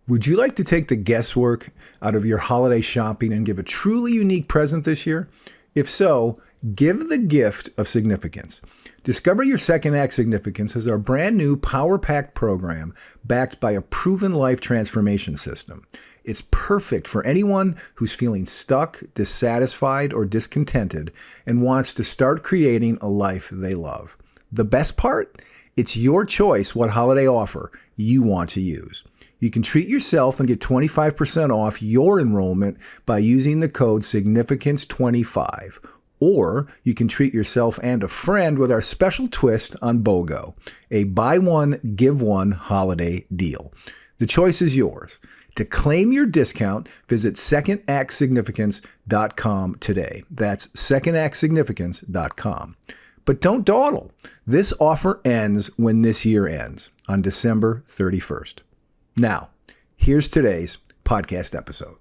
Would you like to take the guesswork out of your holiday shopping and give a truly unique present this year? If so, give the gift of significance. Discover Your Second Act Significance is our brand new power-packed program backed by a proven life transformation system. It's perfect for anyone who's feeling stuck, dissatisfied, or discontented and wants to start creating a life they love. The best part? It's your choice what holiday offer you want to use. You can treat yourself and get 25% off your enrollment by using the code Significance25. Or you can treat yourself and a friend with our special twist on BOGO, a buy one, give one holiday deal. The choice is yours. To claim your discount, visit secondactsignificance.com today. That's secondactsignificance.com. But don't dawdle. This offer ends when this year ends, on December 31st. Now, here's today's podcast episode.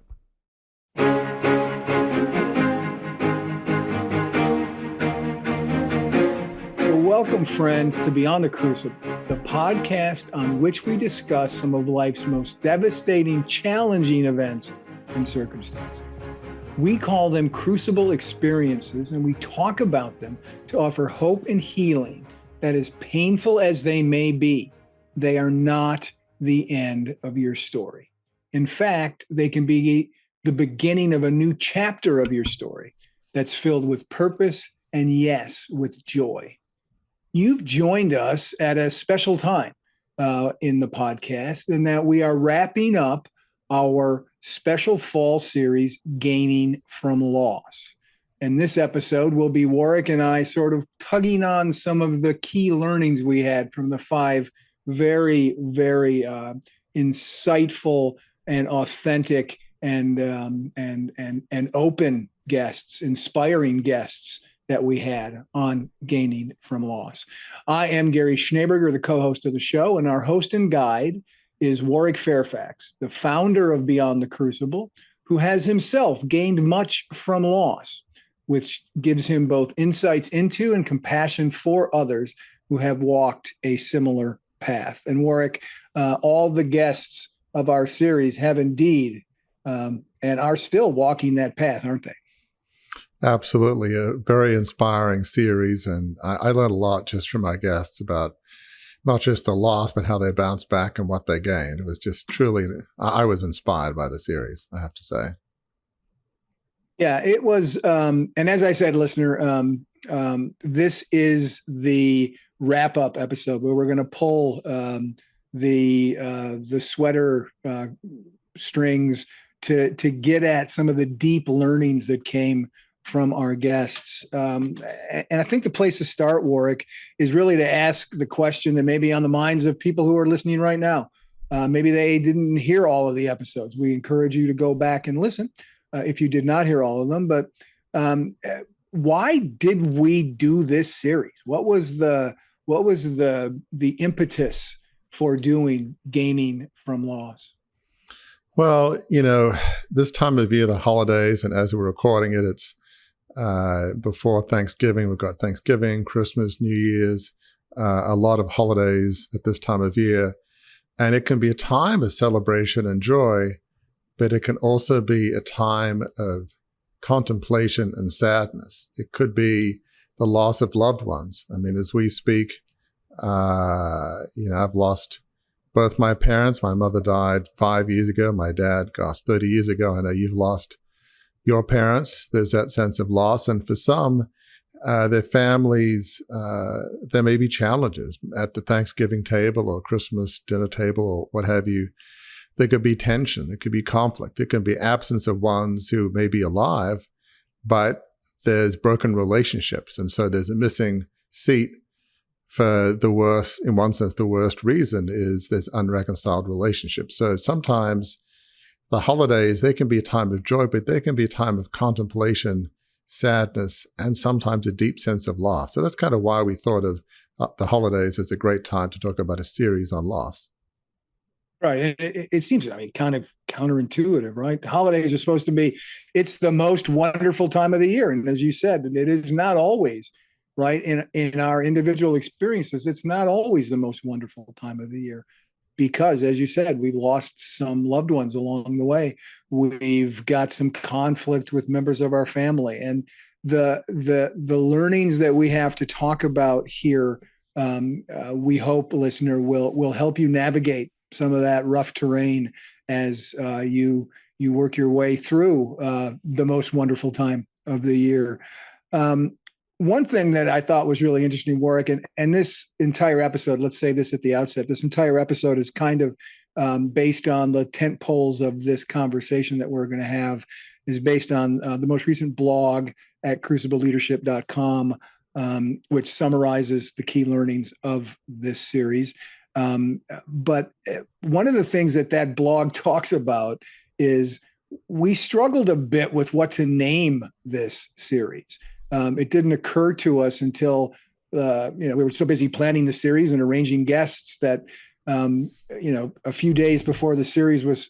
Welcome, friends, to Beyond the Crucible, the podcast on which we discuss some of life's most devastating, challenging events and circumstances. We call them crucible experiences, and we talk about them to offer hope and healing that, as painful as they may be, they are not the end of your story. In fact, they can be the beginning of a new chapter of your story that's filled with purpose and, yes, with joy. You've joined us at a special time in the podcast, in that we are wrapping up our special fall series, Gaining from Loss. And this episode will be Warwick and I sort of tugging on some of the key learnings we had from the 5 very, very insightful and authentic and open guests, inspiring guests that we had on Gaining from Loss. I am Gary Schneeberger, the co-host of the show, and our host and guide is Warwick Fairfax, the founder of Beyond the Crucible, who has himself gained much from loss, which gives him both insights into and compassion for others who have walked a similar path. And Warwick, all the guests of our series have indeed and are still walking that path, aren't they? Absolutely. A very inspiring series. And I learned a lot just from my guests about not just the loss, but how they bounced back and what they gained. It was just truly, I was inspired by the series, I have to say. Yeah, it was. And as I said, listener, this is the wrap-up episode where we're going to pull the sweater strings to get at some of the deep learnings that came from our guests. And I think the place to start, Warwick, is really to ask the question that may be on the minds of people who are listening right now. Maybe they didn't hear all of the episodes. We encourage you to go back and listen if you did not hear all of them. But why did we do this series? What was the impetus for doing Gaining from Loss? Well, this time of year, the holidays, and as we're recording it, it's before Thanksgiving. We've got Thanksgiving, Christmas, New Year's, a lot of holidays at this time of year. And it can be a time of celebration and joy, but it can also be a time of contemplation and sadness. It could be the loss of loved ones. I mean, as we speak, I've lost both my parents. My mother died 5 years ago. My dad, 30 years ago. I know you've lost your parents. There's that sense of loss. And for some, their families, there may be challenges at the Thanksgiving table or Christmas dinner table or what have you. There could be tension. There could be conflict. There could be absence of ones who may be alive, but there's broken relationships. And so there's a missing seat for the worst, in one sense, the worst reason is there's unreconciled relationships. So sometimes the holidays, they can be a time of joy, but they can be a time of contemplation, sadness, and sometimes a deep sense of loss. So that's kind of why we thought of the holidays as a great time to talk about a series on loss. Right. It seems, kind of counterintuitive, right? The holidays are supposed to be, it's the most wonderful time of the year. And as you said, it is not always, right? In our individual experiences, it's not always the most wonderful time of the year. because, as you said, we've lost some loved ones along the way. We've got some conflict with members of our family, and the learnings that we have to talk about here, we hope, listener, will help you navigate some of that rough terrain as you work your way through the most wonderful time of the year. One thing that I thought was really interesting, Warwick, and this entire episode, let's say this at the outset, this entire episode is kind of based on the tent poles of this conversation that we're going to have, is based on the most recent blog at crucibleleadership.com, which summarizes the key learnings of this series. But one of the things that blog talks about is we struggled a bit with what to name this series. It didn't occur to us until we were so busy planning the series and arranging guests that a few days before the series was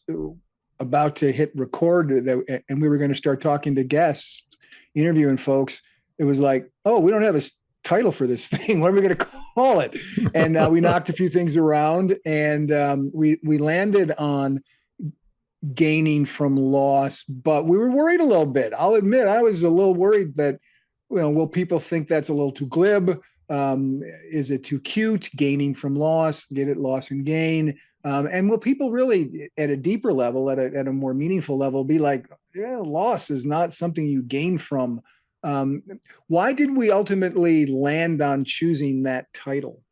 about to hit record, and we were going to start talking to guests, interviewing folks. It was like, oh, we don't have a title for this thing. What are we going to call it? And we knocked a few things around, and we landed on gaining from loss. But we were worried a little bit. I'll admit, I was a little worried that, will people think that's a little too glib? Is it too cute? Gaining from loss, get it, loss and gain. And will people really, at a deeper level, at a more meaningful level, be like, yeah, loss is not something you gain from. Why did we ultimately land on choosing that title?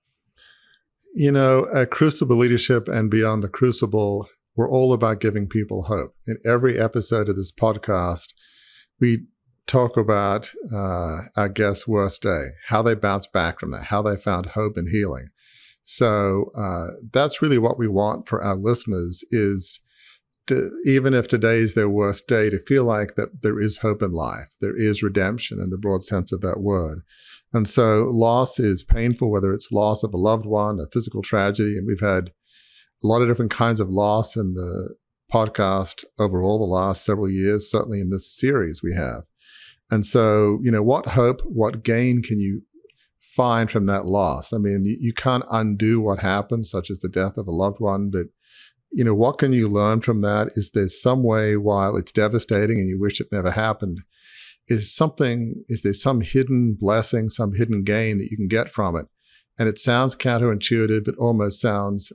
At Crucible Leadership and Beyond the Crucible, we're all about giving people hope. In every episode of this podcast, we talk about our guest's worst day, how they bounced back from that, how they found hope and healing. So that's really what we want for our listeners, is to, even if today is their worst day, to feel like that there is hope in life. There is redemption in the broad sense of that word. And so loss is painful, whether it's loss of a loved one, a physical tragedy. And we've had a lot of different kinds of loss in the podcast overall the last several years, certainly in this series we have. And so, what hope, what gain can you find from that loss? I mean, you can't undo what happened, such as the death of a loved one, but, what can you learn from that? Is there some way, while it's devastating and you wish it never happened, is there some hidden blessing, some hidden gain that you can get from it? And it sounds counterintuitive. It almost sounds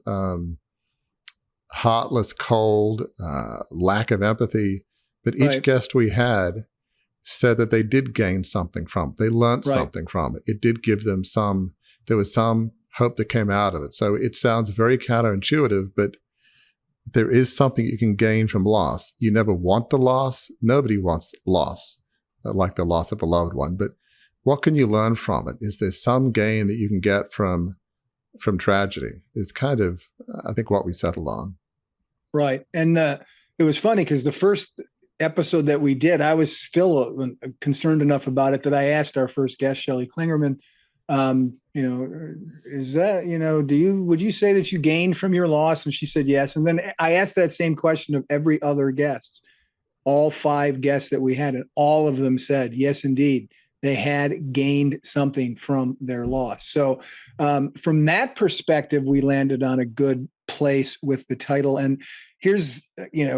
heartless, cold, lack of empathy. But each guest we had said that they did gain something from it. They learned something from it. It did give them there was some hope that came out of it. So it sounds very counterintuitive, but there is something you can gain from loss. You never want the loss. Nobody wants loss, like the loss of a loved one. But what can you learn from it? Is there some gain that you can get from tragedy? It's kind of, I think, what we settled on. Right. And it was funny because the first episode that we did, I was still concerned enough about it that I asked our first guest, Shelley Klingerman, is that, would you say that you gained from your loss? And she said yes. And then I asked that same question of every other guest, all 5 guests that we had, and all of them said, yes, indeed, they had gained something from their loss. So from that perspective, we landed on a good place with the title. And here's,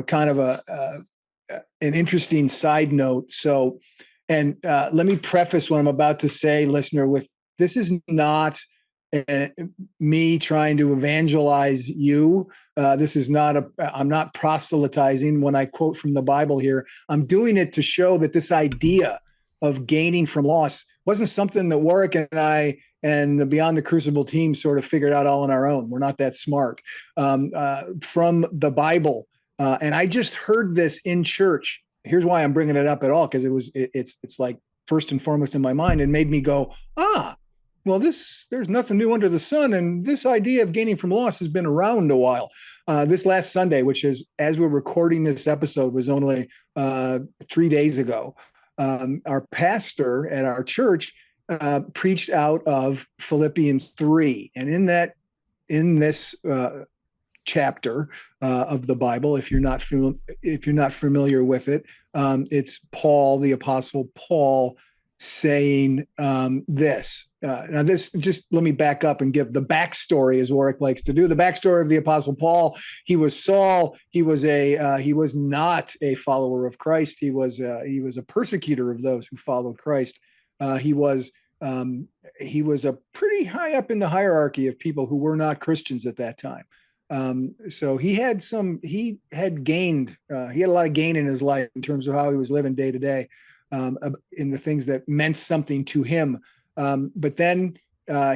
kind of an interesting side note. So, and let me preface what I'm about to say, listener, with this is not me trying to evangelize you. This is not I'm not proselytizing when I quote from the Bible here. I'm doing it to show that this idea of gaining from loss wasn't something that Warwick and I and the Beyond the Crucible team sort of figured out all on our own. We're not that smart. From the Bible. And I just heard this in church. Here's why I'm bringing it up at all, because it's like first and foremost in my mind, and made me go, well, there's nothing new under the sun. And this idea of gaining from loss has been around a while. This last Sunday, which is, as we're recording this episode, was only 3 days ago. Our pastor at our church preached out of Philippians 3. And in this chapter of the Bible, if you're not familiar with it, it's Paul, the Apostle Paul, saying this. Now, this, just let me back up and give the backstory, as Warwick likes to do. The backstory of the Apostle Paul. He was Saul. He was not a follower of Christ. He was a persecutor of those who followed Christ. He was a pretty high up in the hierarchy of people who were not Christians at that time. So he had gained, he had a lot of gain in his life in terms of how he was living day to day, in the things that meant something to him. But then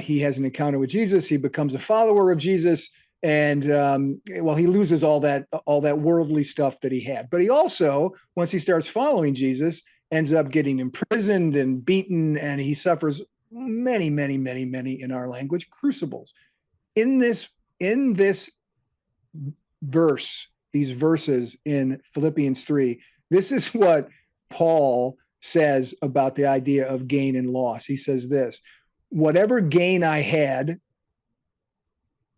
he has an encounter with Jesus. He becomes a follower of Jesus, and he loses all that worldly stuff that he had. But he also, once he starts following Jesus, ends up getting imprisoned and beaten, and he suffers many, many, many, many, in our language, crucibles. In this verse, these verses in Philippians 3, this is what Paul says about the idea of gain and loss. He says this: whatever gain I had,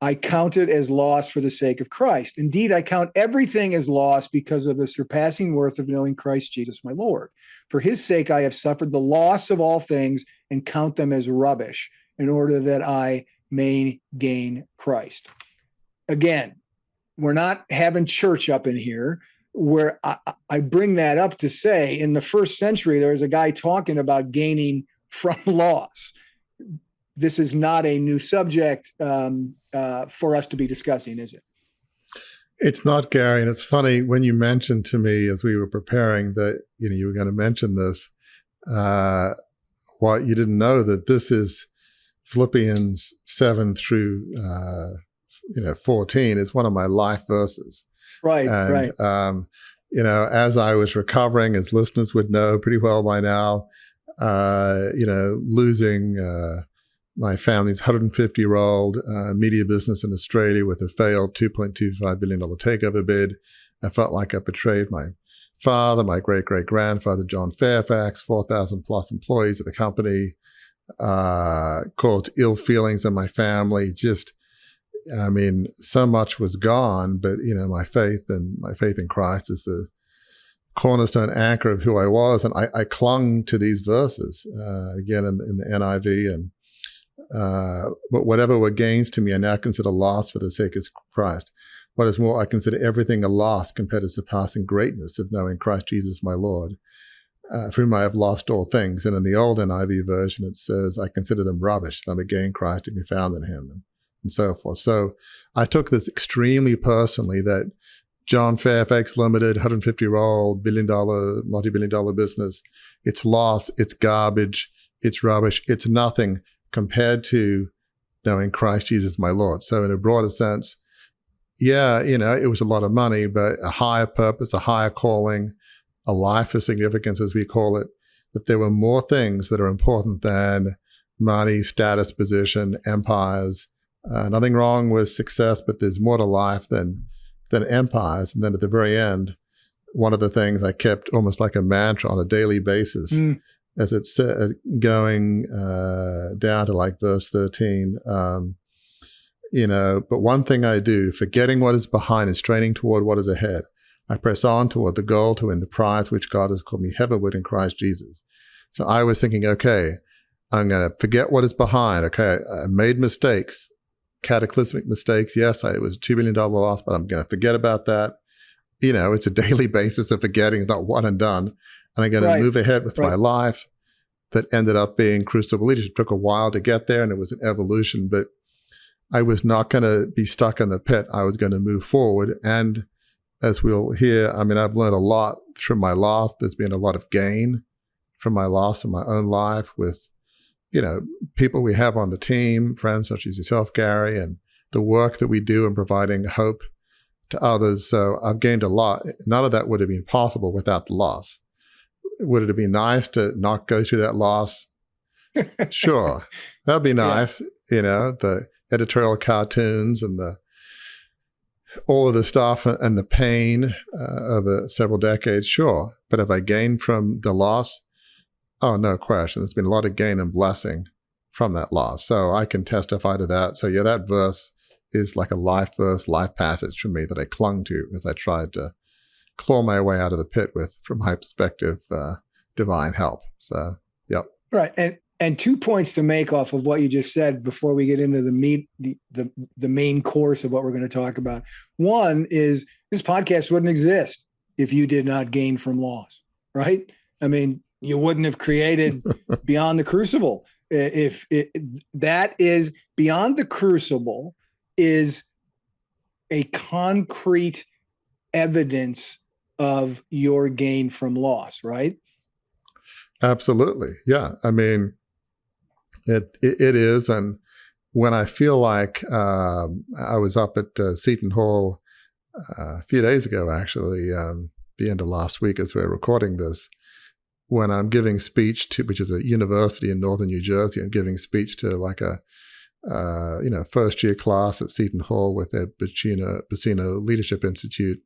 I counted as loss for the sake of Christ. Indeed, I count everything as loss because of the surpassing worth of knowing Christ Jesus, my Lord. For his sake, I have suffered the loss of all things and count them as rubbish, in order that I may gain Christ. Again, we're not having church up in here, where I bring that up to say, in the first century, there was a guy talking about gaining from loss. This is not a new subject for us to be discussing, is it? It's not, Gary. And it's funny when you mentioned to me as we were preparing that you were going to mention this. What you didn't know, that this is Philippians 7 through 14 is one of my life verses. Right, and, right. As I was recovering, as listeners would know pretty well by now, losing my family's 150-year-old media business in Australia with a failed $2.25 billion takeover bid. I felt like I betrayed my father, my great-great-grandfather, John Fairfax, 4,000 plus employees at the company, caused ill feelings in my family. So much was gone, but my faith in Christ is the cornerstone anchor of who I was, and I clung to these verses again in the NIV. And but whatever were gains to me, I now consider loss for the sake of Christ. What is more, I consider everything a loss compared to surpassing greatness of knowing Christ Jesus, my Lord, for whom I have lost all things. And in the old NIV version, it says, I consider them rubbish, that I may gain Christ to be found in him, and so forth. So I took this extremely personally, that John Fairfax Limited, 150-year-old, multi-billion-dollar business, it's loss, it's garbage, it's rubbish, it's nothing compared to knowing Christ Jesus, my Lord. So in a broader sense, it was a lot of money, but a higher purpose, a higher calling, a life of significance, as we call it, that there were more things that are important than money, status, position, empires. Nothing wrong with success, but there's more to life than empires. And then at the very end, one of the things I kept almost like a mantra on a daily basis, as it's going down to like verse 13, but one thing I do, forgetting what is behind and straining toward what is ahead, I press on toward the goal to win the prize which God has called me heavenward in Christ Jesus. So I was thinking, okay, I'm going to forget what is behind. Okay, I made mistakes, cataclysmic mistakes. Yes, it was a $2 billion loss, but I'm going to forget about that. It's a daily basis of forgetting. It's not one and done. And I'm going to move ahead with my life. That ended up being Crucible Leadership. It took a while to get there, and it was an evolution, but I was not going to be stuck in the pit. I was going to move forward. And as we'll hear, I've learned a lot from my loss. There's been a lot of gain from my loss in my own life with, people we have on the team, friends such as yourself, Gary, and the work that we do in providing hope to others. So I've gained a lot. None of that would have been possible without the loss. Would it have been nice to not go through that loss? Sure. That'd be nice. Yeah. The editorial cartoons and all of the stuff and the pain over several decades, sure. But have I gained from the loss? Oh, no question. There's been a lot of gain and blessing from that loss. So I can testify to that. So that verse is like a life verse, life passage for me that I clung to as I tried to claw my way out of the pit with, from my perspective, divine help. So, yep. Right. And 2 points to make off of what you just said before we get into the meat, the main course of what we're going to talk about. One is this podcast wouldn't exist if you did not gain from loss, right? I mean, you wouldn't have created Beyond the Crucible. If that is Beyond the Crucible is a concrete evidence of your gain from loss, right? Absolutely. Yeah. I mean, it is. And when I feel like I was up at Seton Hall a few days ago, actually, the end of last week as we're recording this, when I'm giving speech to, which is a university in northern New Jersey, I'm giving speech to like a first year class at Seton Hall with their Bacino Leadership Institute.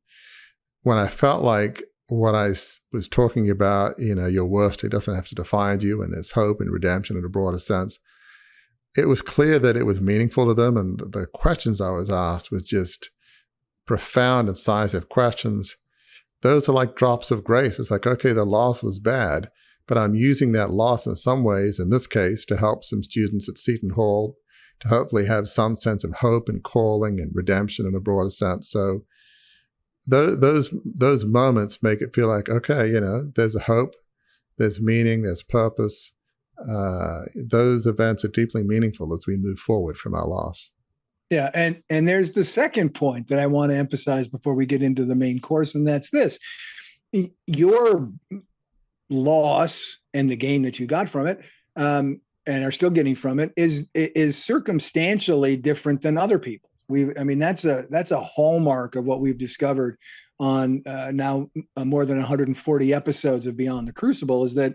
When I felt like what I was talking about, your worst, it doesn't have to define you, and there's hope and redemption in a broader sense. It was clear that it was meaningful to them, and the questions I was asked was just profound, incisive questions. Those are like drops of grace. It's like, okay, the loss was bad, but I'm using that loss in some ways, in this case, to help some students at Seton Hall to hopefully have some sense of hope and calling and redemption in a broader sense. So those moments make it feel like, okay, there's a hope, there's meaning, there's purpose. Those events are deeply meaningful as we move forward from our loss. Yeah, and there's the second point that I want to emphasize before we get into the main course, and that's this. Your loss and the gain that you got from it, and are still getting from it, is circumstantially different than other people. That's a hallmark of what we've discovered on now more than 140 episodes of Beyond the Crucible, is that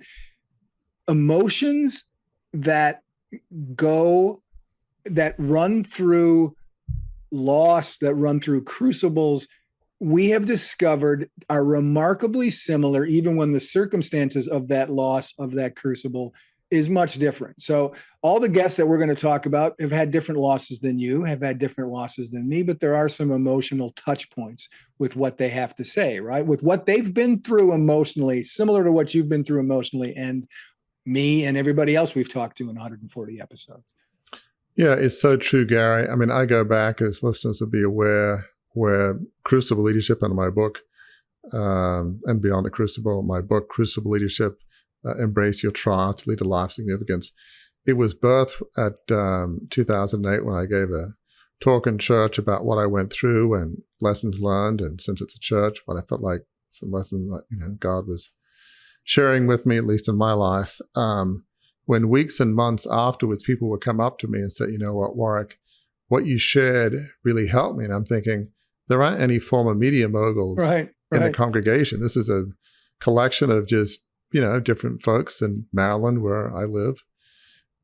emotions that run through loss, that run through crucibles, we have discovered are remarkably similar, even when the circumstances of that loss, of that crucible, is much different. So all the guests that we're going to talk about have had different losses than you, have had different losses than me, but there are some emotional touch points with what they have to say, right? With what they've been through emotionally, similar to what you've been through emotionally, and me and everybody else we've talked to in 140 episodes. Yeah, it's so true, Gary. I mean, I go back, as listeners will be aware, where Crucible Leadership and my book, and Beyond the Crucible, my book, Crucible Leadership, Embrace Your Trial to Lead a Life of Significance. It was birthed at 2008 when I gave a talk in church about what I went through and lessons learned. And since it's a church, what I felt like some lessons that God was sharing with me, at least in my life. When weeks and months afterwards, people would come up to me and say, you know what, Warwick, what you shared really helped me. And I'm thinking, there aren't any former media moguls in the congregation. This is a collection of just, different folks in Maryland where I live.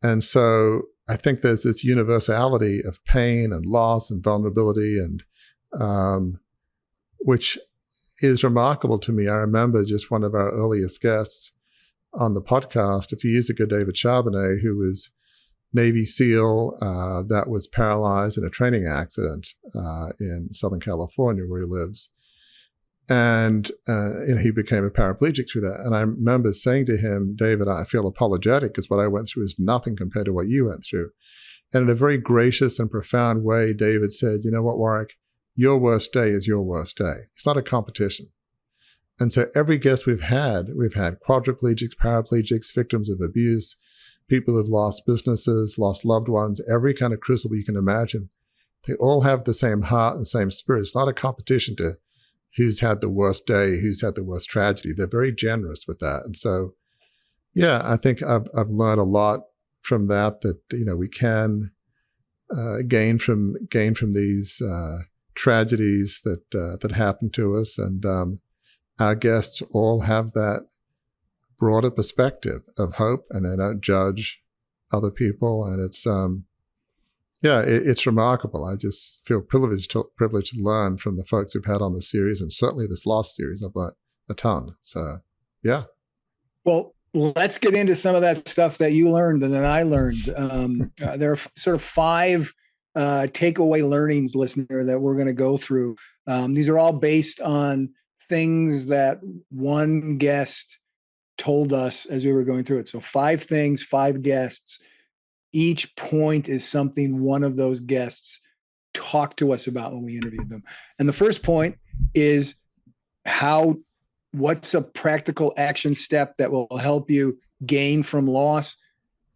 And so I think there's this universality of pain and loss and vulnerability, and which is remarkable to me. I remember just one of our earliest guests on the podcast a few years ago, David Charbonnet, who was Navy SEAL that was paralyzed in a training accident in Southern California where he lives. And he became a paraplegic through that. And I remember saying to him, David, I feel apologetic because what I went through is nothing compared to what you went through. And in a very gracious and profound way, David said, you know what, Warwick, your worst day is your worst day. It's not a competition. And so every guest we've had quadriplegics, paraplegics, victims of abuse, people who've lost businesses, lost loved ones, every kind of crucible you can imagine. They all have the same heart and same spirit. It's not a competition to who's had the worst day, who's had the worst tragedy. They're very generous with that. And so, yeah, I think I've learned a lot from that we can gain from these tragedies that happen to us. And our guests all have that broader perspective of hope, and they don't judge other people. And it's it's remarkable. I just feel privileged to learn from the folks we've had on the series, and certainly this last series I've learned a ton. So, yeah. Well, let's get into some of that stuff that you learned and that I learned. There are sort of 5 takeaway learnings, listener, that we're going to go through. These are all based on things that one guest told us as we were going through it. So 5 things, 5 guests. Each point is something one of those guests talked to us about when we interviewed them. And the first point is what's a practical action step that will help you gain from loss?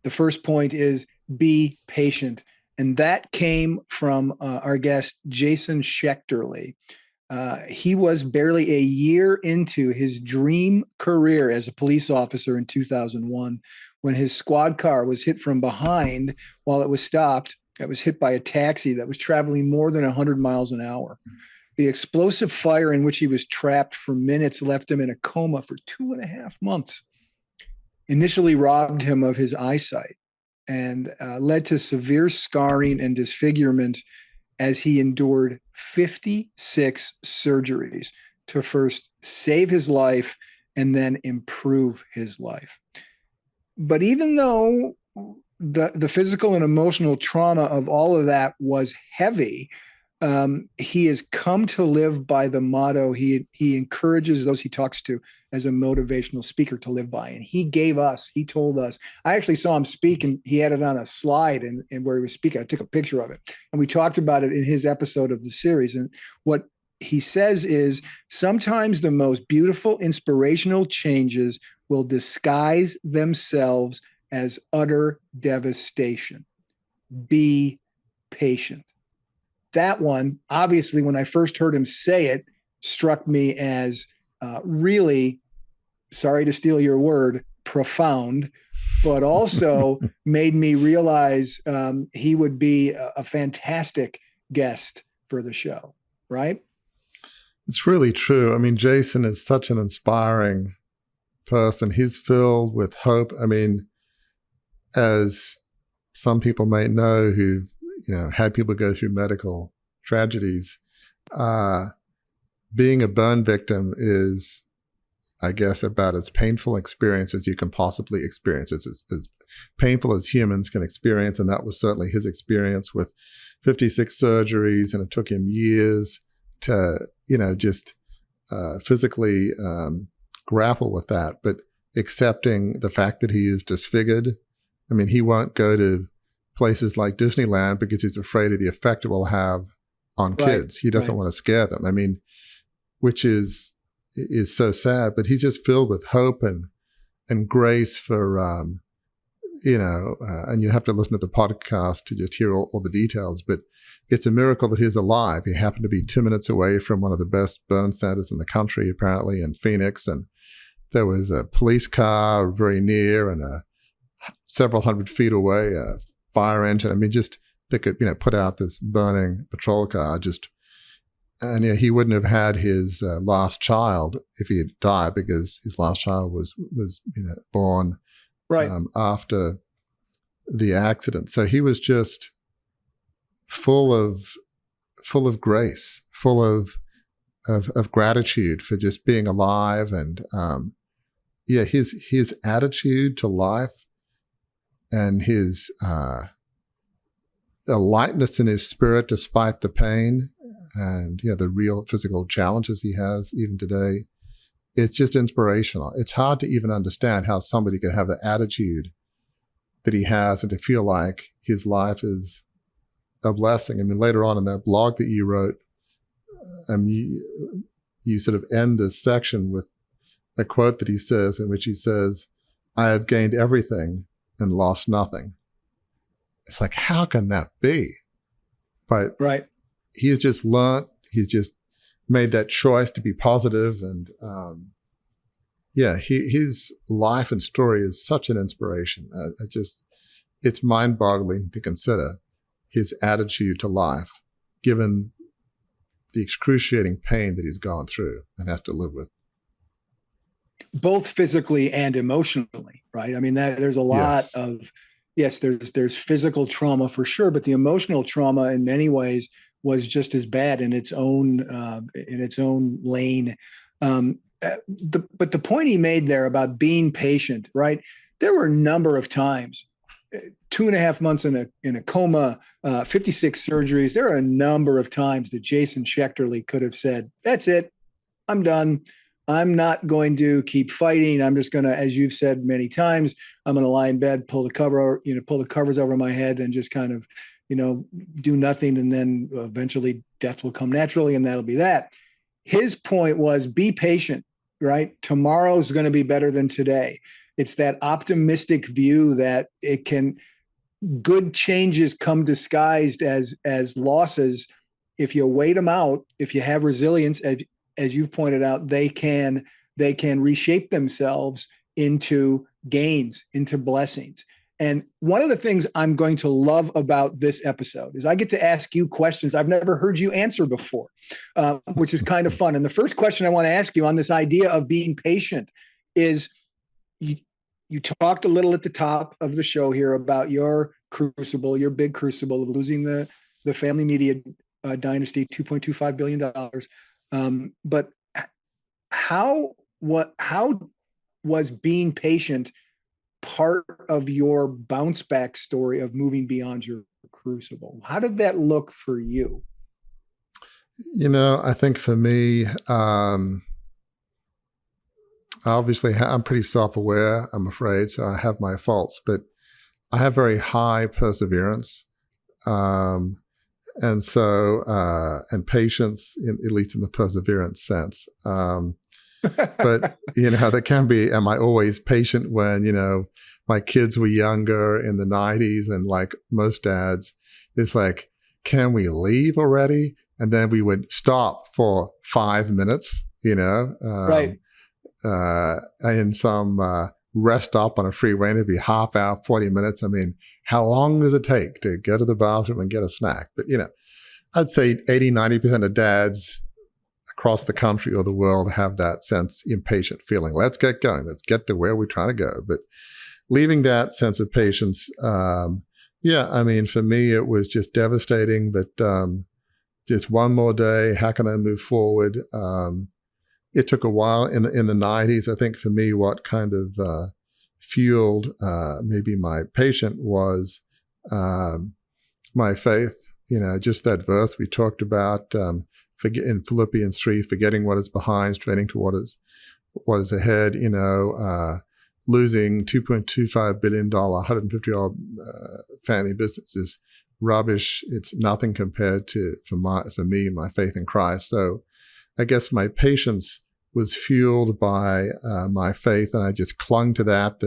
The first point is be patient. And that came from our guest, Jason Schechterly. He was barely a year into his dream career as a police officer in 2001 when his squad car was hit from behind while it was stopped. It was hit by a taxi that was traveling more than 100 miles an hour. The explosive fire in which he was trapped for minutes left him in a coma for 2.5 months. Initially robbed him of his eyesight and led to severe scarring and disfigurement as he endured 56 surgeries to first save his life and then improve his life. But even though the physical and emotional trauma of all of that was heavy, he has come to live by the motto he encourages those he talks to as a motivational speaker to live by. And he told us, I actually saw him speak and he had it on a slide and where he was speaking. I took a picture of it and we talked about it in his episode of the series. And what he says is sometimes the most beautiful inspirational changes will disguise themselves as utter devastation. Be patient. That one, obviously, when I first heard him say it, struck me as really, sorry to steal your word, profound, but also made me realize he would be a fantastic guest for the show, right? It's really true. I mean, Jason is such an inspiring person. He's filled with hope. I mean, as some people may know who've had people go through medical tragedies, being a burn victim is, I guess, about as painful experience as you can possibly experience. It's as painful as humans can experience, and that was certainly his experience with 56 surgeries, and it took him years to, just physically grapple with that. But accepting the fact that he is disfigured, I mean, he won't go to places like Disneyland because he's afraid of the effect it will have on kids. He doesn't want to scare them. I mean, which is so sad, but he's just filled with hope and grace for, and you have to listen to the podcast to just hear all the details, but it's a miracle that he's alive. He happened to be 2 minutes away from one of the best burn centers in the country, apparently in Phoenix. And there was a police car very near and several hundred feet away, a fire engine. I mean, just they could, put out this burning patrol car. And he wouldn't have had his last child if he had died, because his last child was born after the accident. So he was just full of grace, full of gratitude for just being alive, and his attitude to life and his the lightness in his spirit despite the pain and the real physical challenges he has even today. It's just inspirational. It's hard to even understand how somebody could have the attitude that he has and to feel like his life is a blessing. I mean, later on in that blog that you wrote, you sort of end this section with a quote that he says, in which he says, "I have gained everything and lost nothing." It's like, how can that be? But he's just learned, he's just made that choice to be positive, and his life and story is such an inspiration. It's mind-boggling to consider his attitude to life, given the excruciating pain that he's gone through and has to live with. Both physically and emotionally, right? I mean, there's a lot of, there's physical trauma for sure, but the emotional trauma in many ways was just as bad in its own lane. But the point he made there about being patient, right? There were a number of times, 2.5 months in a coma, 56 surgeries. There are a number of times that Jason Schechterly could have said, "That's it, I'm done. I'm not going to keep fighting. I'm just going to, as you've said many times, I'm going to lie in bed, pull the covers over my head and just kind of, do nothing. And then eventually death will come naturally and that'll be that. His point was be patient, right? Tomorrow's going to be better than today. It's that optimistic view that good changes come disguised as losses. If you wait them out, if you have resilience, as you've pointed out, they can reshape themselves into gains, into blessings. And one of the things I'm going to love about this episode is I get to ask you questions I've never heard you answer before, which is kind of fun. And the first question I want to ask you on this idea of being patient is, you talked a little at the top of the show here about your big crucible of losing the family media dynasty, $2.25 billion. But how was being patient part of your bounce back story of moving beyond your crucible? How did that look for you? I think for me, obviously I'm pretty self-aware, I'm afraid, so I have my faults, but I have very high perseverance. And patience, at least in the perseverance sense. But, there can be, am I always patient when, my kids were younger in the 90s and like most dads, it's like, can we leave already? And then we would stop for 5 minutes, right. In some rest stop on a freeway, and it'd be half hour, 40 minutes. I mean, how long does it take to go to the bathroom and get a snack? But, I'd say 80, 90% of dads across the country or the world have that sense, impatient feeling. Let's get going. Let's get to where we're trying to go. But leaving that sense of patience, for me, it was just devastating, but just one more day. How can I move forward? It took a while in the 90s. I think for me, what kind of fueled maybe my patience was my faith. Just that verse we talked about in Philippians 3, forgetting what is behind, straining to what is ahead. Losing $2.25 billion, 150-year-old family business is rubbish. It's nothing compared to for me my faith in Christ. So I guess my patience was fueled by my faith, and I just clung to that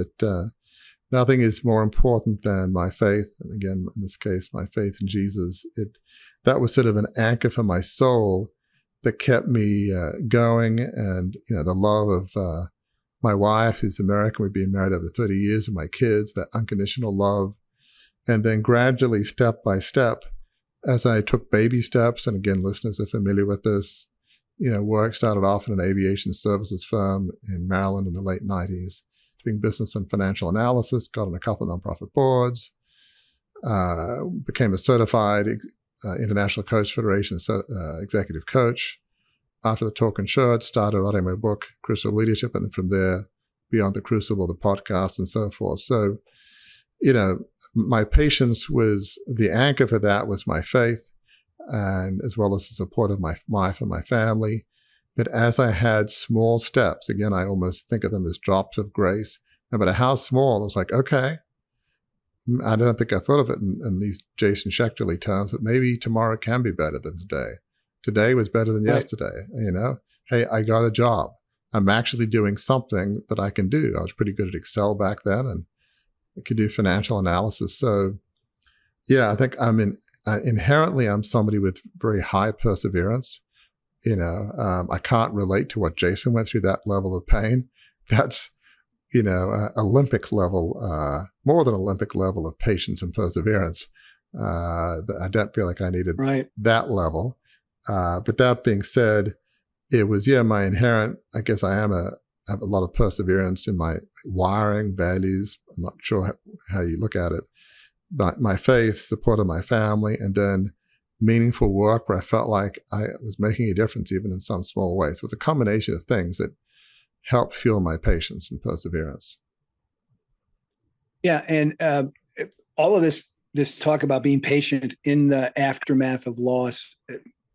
nothing is more important than my faith. And again, in this case, my faith in Jesus. That was sort of an anchor for my soul that kept me going. And, the love of my wife, who's American, we've been married over 30 years, and my kids, that unconditional love. And then gradually, step by step, as I took baby steps, and again, listeners are familiar with this, work started off in an aviation services firm in Maryland in the late 90s, doing business and financial analysis, got on a couple of nonprofit boards, became a certified International Coach Federation executive coach. After the talk and shirt, started writing my book, Crucible Leadership, and then from there, Beyond the Crucible, the podcast, and so forth. So, my patience was, the anchor for that was my faith, and as well as the support of my wife and my family. But as I had small steps, again, I almost think of them as drops of grace, no matter how small, I was like, okay, I don't think I thought of it in these Jason Schechterly terms, but maybe tomorrow can be better than today. Today was better than yesterday, Hey, I got a job. I'm actually doing something that I can do. I was pretty good at Excel back then, and I could do financial analysis. So, I think inherently I'm somebody with very high perseverance. I can't relate to what Jason went through, that level of pain. That's, Olympic level, more than Olympic level of patience and perseverance. I don't feel like I needed that level. But that being said, it was, my inherent, I guess I have a lot of perseverance in my wiring, values. I'm not sure how you look at it, but my faith, support of my family, and then meaningful work where I felt like I was making a difference even in some small ways. So it was a combination of things that helped fuel my patience and perseverance. Yeah. And all of this talk about being patient in the aftermath of loss,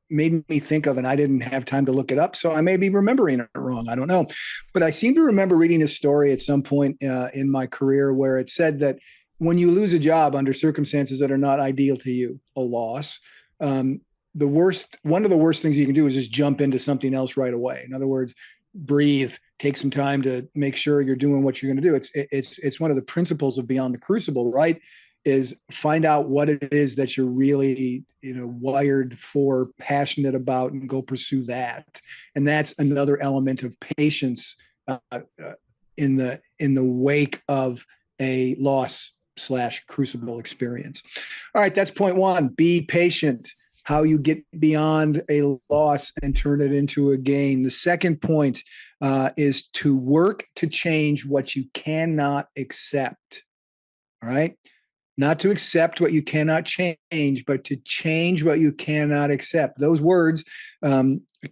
made me think of, and I didn't have time to look it up, so I may be remembering it wrong. I don't know. But I seem to remember reading a story at some point in my career where it said that when you lose a job under circumstances that are not ideal to you, a loss, one of the worst things you can do is just jump into something else right away. In other words, breathe, take some time to make sure you're doing what you're going to do. It's one of the principles of Beyond the Crucible, right? Is find out what it is that you're really, wired for, passionate about, and go pursue that. And that's another element of patience in the wake of a loss/crucible experience. All right, that's point one. Be patient. How you get beyond a loss and turn it into a gain. The second point is to work to change what you cannot accept. All right. Not to accept what you cannot change, but to change what you cannot accept. Those words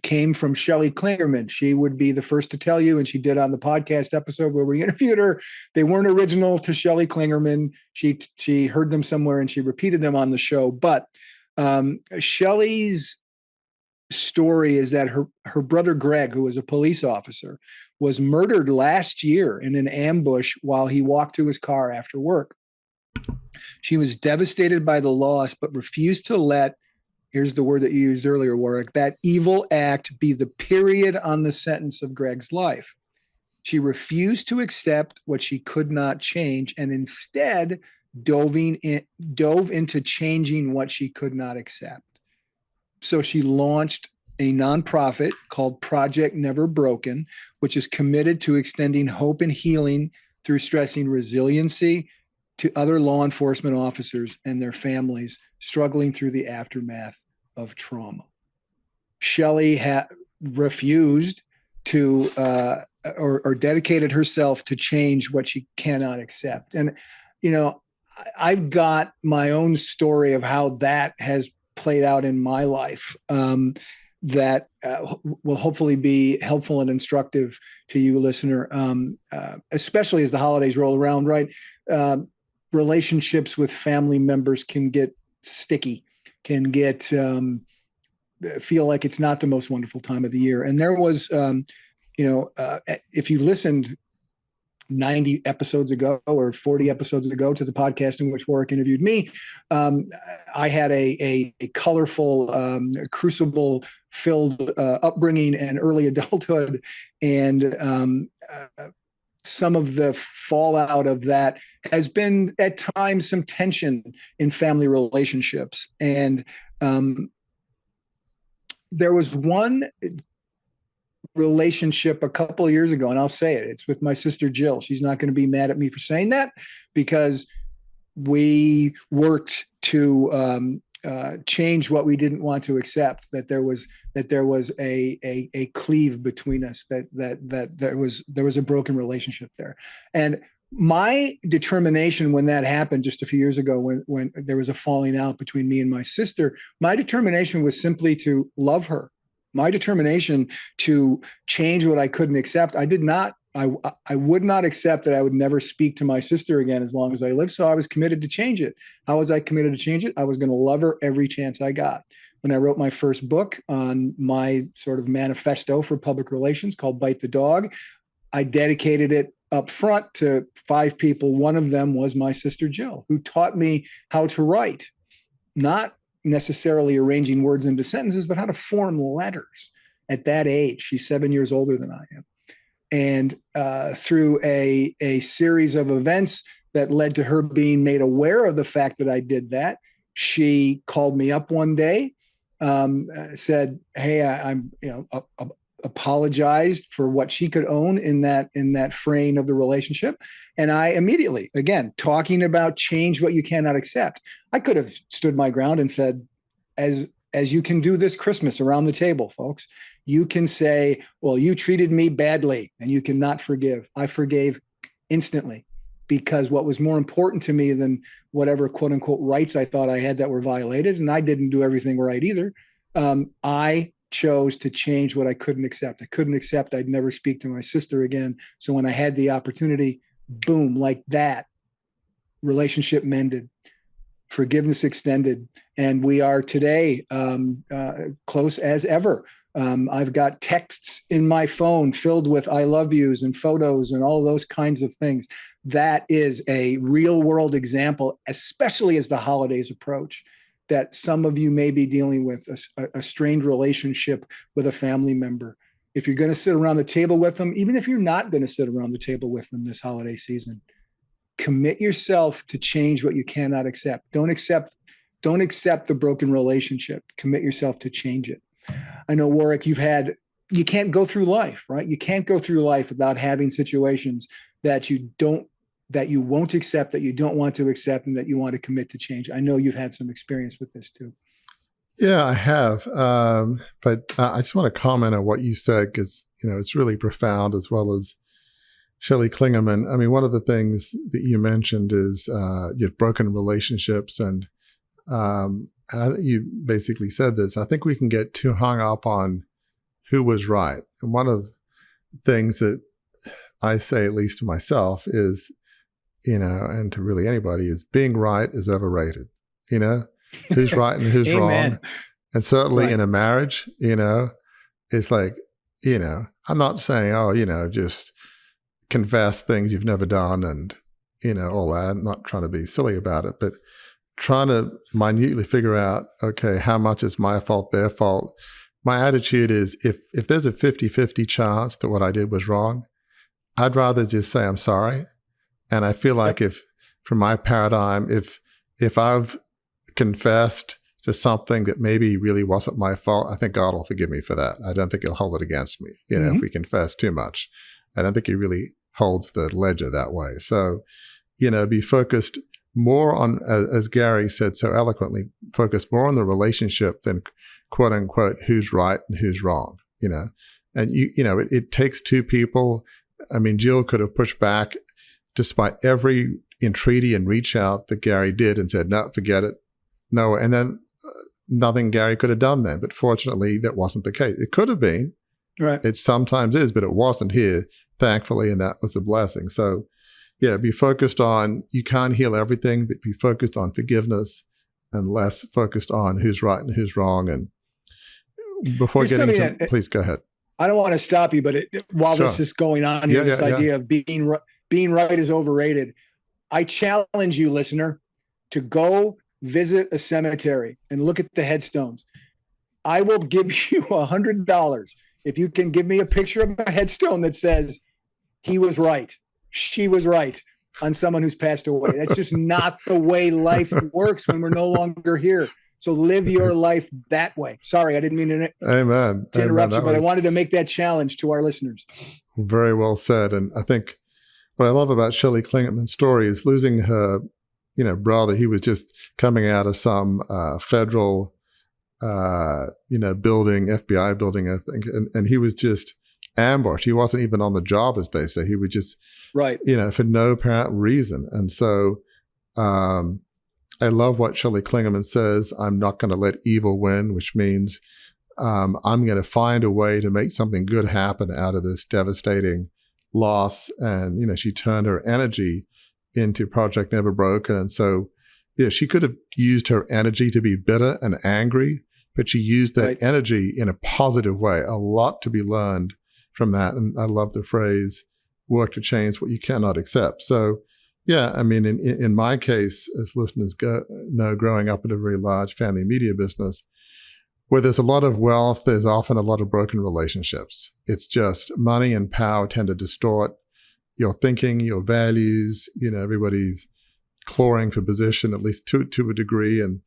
came from Shelley Klingerman. She would be the first to tell you, and she did on the podcast episode where we interviewed her. They weren't original to Shelley Klingerman. She heard them somewhere and she repeated them on the show. But Shelley's story is that her brother Greg, who was a police officer, was murdered last year in an ambush while he walked to his car after work. She was devastated by the loss, but refused to let, here's the word that you used earlier, Warwick, that evil act be the period on the sentence of Greg's life. She refused to accept what she could not change and instead dove into changing what she could not accept. So she launched a nonprofit called Project Never Broken, which is committed to extending hope and healing through stressing resiliency to other law enforcement officers and their families struggling through the aftermath of trauma. Shelley refused to or dedicated herself to change what she cannot accept. And, I've got my own story of how that has played out in my life that will hopefully be helpful and instructive to you, listener, especially as the holidays roll around, right? Relationships with family members can get sticky, can get feel like it's not the most wonderful time of the year. And there was, if you listened 90 episodes ago or 40 episodes ago to the podcast in which Warwick interviewed me, I had a colorful, crucible-filled upbringing and early adulthood, and some of the fallout of that has been at times some tension in family relationships. And there was one relationship a couple of years ago, and I'll say it, it's with my sister Jill. She's not going to be mad at me for saying that, because we worked to change what we didn't want to accept, that there was a cleave between us, that there was a broken relationship there. And my determination when that happened just a few years ago, when there was a falling out between me and my sister, my determination was simply to love her. My determination to change what I couldn't accept. I would not accept that I would never speak to my sister again as long as I lived. So I was committed to change it. How was I committed to change it? I was going to love her every chance I got. When I wrote my first book on my sort of manifesto for public relations called Bite the Dog, I dedicated it up front to 5 people. One of them was my sister Jill, who taught me how to write, not necessarily arranging words into sentences, but how to form letters at that age. She's 7 years older than I am. And through a series of events that led to her being made aware of the fact that I did that, she called me up one day, said, "Hey, I'm apologized for what she could own in that fraying of the relationship." And I immediately, again, talking about change what you cannot accept, I could have stood my ground and said, as you can do this Christmas around the table, folks, you can say, well, you treated me badly and you cannot forgive. I forgave instantly, because what was more important to me than whatever quote unquote rights I thought I had that were violated, and I didn't do everything right either, I chose to change what I couldn't accept. I couldn't accept I'd never speak to my sister again. So when I had the opportunity, boom, like that, relationship mended. forgiveness extended. And we are today close as ever. I've got texts in my phone filled with I love yous and photos and all those kinds of things. That is a real world example, especially as the holidays approach, that some of you may be dealing with a strained relationship with a family member. If you're going to sit around the table with them, even if you're not going to sit around the table with them this holiday season, commit yourself to change what you cannot accept. Don't accept the broken relationship. Commit yourself to change it. I know, Warwick, you can't go through life, right? You can't go through life without having situations that you won't accept, that you don't want to accept, and that you want to commit to change. I know you've had some experience with this too. Yeah, I have. But I just want to comment on what you said, because, it's really profound, as well as Shelley Klingerman. I mean, one of the things that you mentioned is broken relationships. And I think you basically said this. I think we can get too hung up on who was right. And one of the things that I say, at least to myself, is, and to really anybody, is being right is overrated. Who's right and who's wrong. And certainly in a marriage, it's like, I'm not saying, just confess things you've never done and, all that. I'm not trying to be silly about it, but trying to minutely figure out, okay, how much is my fault, their fault. My attitude is, if there's a 50-50 chance that what I did was wrong, I'd rather just say I'm sorry. And I feel like from my paradigm, if I've confessed to something that maybe really wasn't my fault, I think God will forgive me for that. I don't think he'll hold it against me, if we confess too much. I don't think he really holds the ledger that way. So, be focused more on, as Gary said so eloquently, focus more on the relationship than quote unquote, who's right and who's wrong, And it takes two people. I mean, Jill could have pushed back despite every entreaty and reach out that Gary did and said, no, forget it. No. And then nothing Gary could have done then. But fortunately, that wasn't the case. It could have been. Right. It sometimes is, but it wasn't here, thankfully. And that was a blessing. So, be focused on, you can't heal everything, but be focused on forgiveness and less focused on who's right and who's wrong. And before please go ahead. I don't want to stop you, but while this is going on here, this idea of being right is overrated. I challenge you, listener, to go visit a cemetery and look at the headstones. I will give you $100 if you can give me a picture of a headstone that says he was right, she was right, on someone who's passed away. That's just not the way life works when we're no longer here. So live your life that way. Sorry, I didn't mean to interrupt you, but I wanted to make that challenge to our listeners. Very well said. And I think what I love about Shelley Klingerman's story is losing her, brother. He was just coming out of some federal, building, FBI building, I think, and he was just ambushed. He wasn't even on the job, as they say. He was just, for no apparent reason. And so, I love what Shelley Klingerman says, I'm not going to let evil win, which means I'm going to find a way to make something good happen out of this devastating loss. And, she turned her energy into Project Never Broken. And so, she could have used her energy to be bitter and angry, but she used that energy in a positive way. A lot to be learned from that. And I love the phrase, work to change what you cannot accept. So, I mean, in my case, as listeners know, growing up in a very large family media business, where there's a lot of wealth, there's often a lot of broken relationships. It's just money and power tend to distort your thinking, your values. Everybody's clawing for position, at least to a degree. And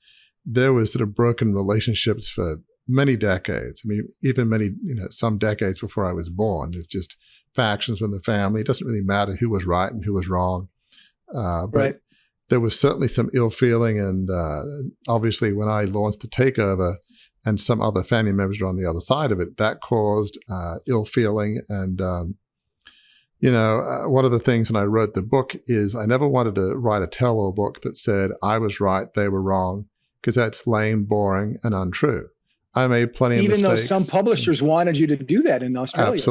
there was sort of broken relationships for many decades. I mean, even some decades before I was born. There's just factions within the family. It doesn't really matter who was right and who was wrong. But there was certainly some ill feeling. And obviously when I launched the takeover and some other family members were on the other side of it, that caused ill feeling. And, one of the things when I wrote the book is I never wanted to write a tell-all book that said I was right, they were wrong, because that's lame, boring, and untrue. I made plenty of mistakes. Even though some publishers wanted you to do that in Australia.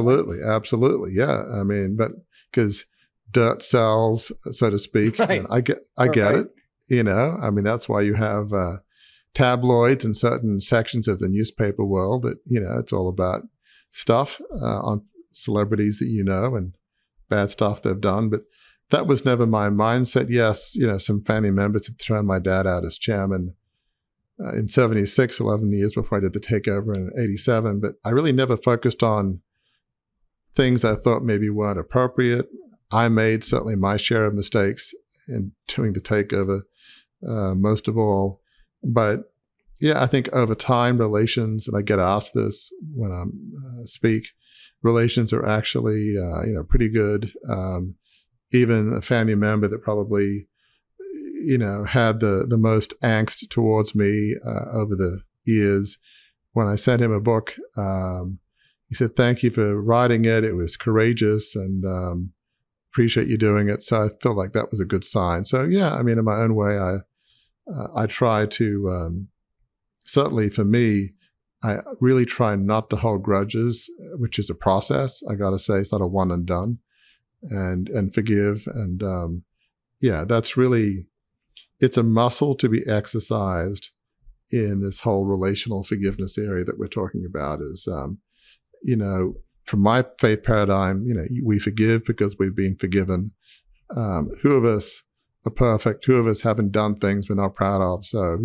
Absolutely. Yeah. I mean, but because dirt sells, so to speak. Right. And I get it. I mean, that's why you have tabloids in certain sections of the newspaper world that, it's all about stuff on celebrities that and bad stuff they've done. But that was never my mindset. Yes, some family members had thrown my dad out as chairman in 76, 11 years before I did the takeover in 87. But I really never focused on things I thought maybe weren't appropriate. I made certainly my share of mistakes in doing the takeover, most of all. But yeah, I think over time, relations, and I get asked this when I speak, relations are actually, pretty good. Even a family member that probably, had the most angst towards me over the years, when I sent him a book, he said, "Thank you for writing it. It was courageous and appreciate you doing it." So I felt like that was a good sign. So yeah, I mean, in my own way, I try to, certainly for me, I really try not to hold grudges, which is a process. I got to say, it's not a one and done, and forgive. And that's really, it's a muscle to be exercised in this whole relational forgiveness area that we're talking about is, from my faith paradigm, we forgive because we've been forgiven. Who of us are perfect? Who of us haven't done things we're not proud of? So,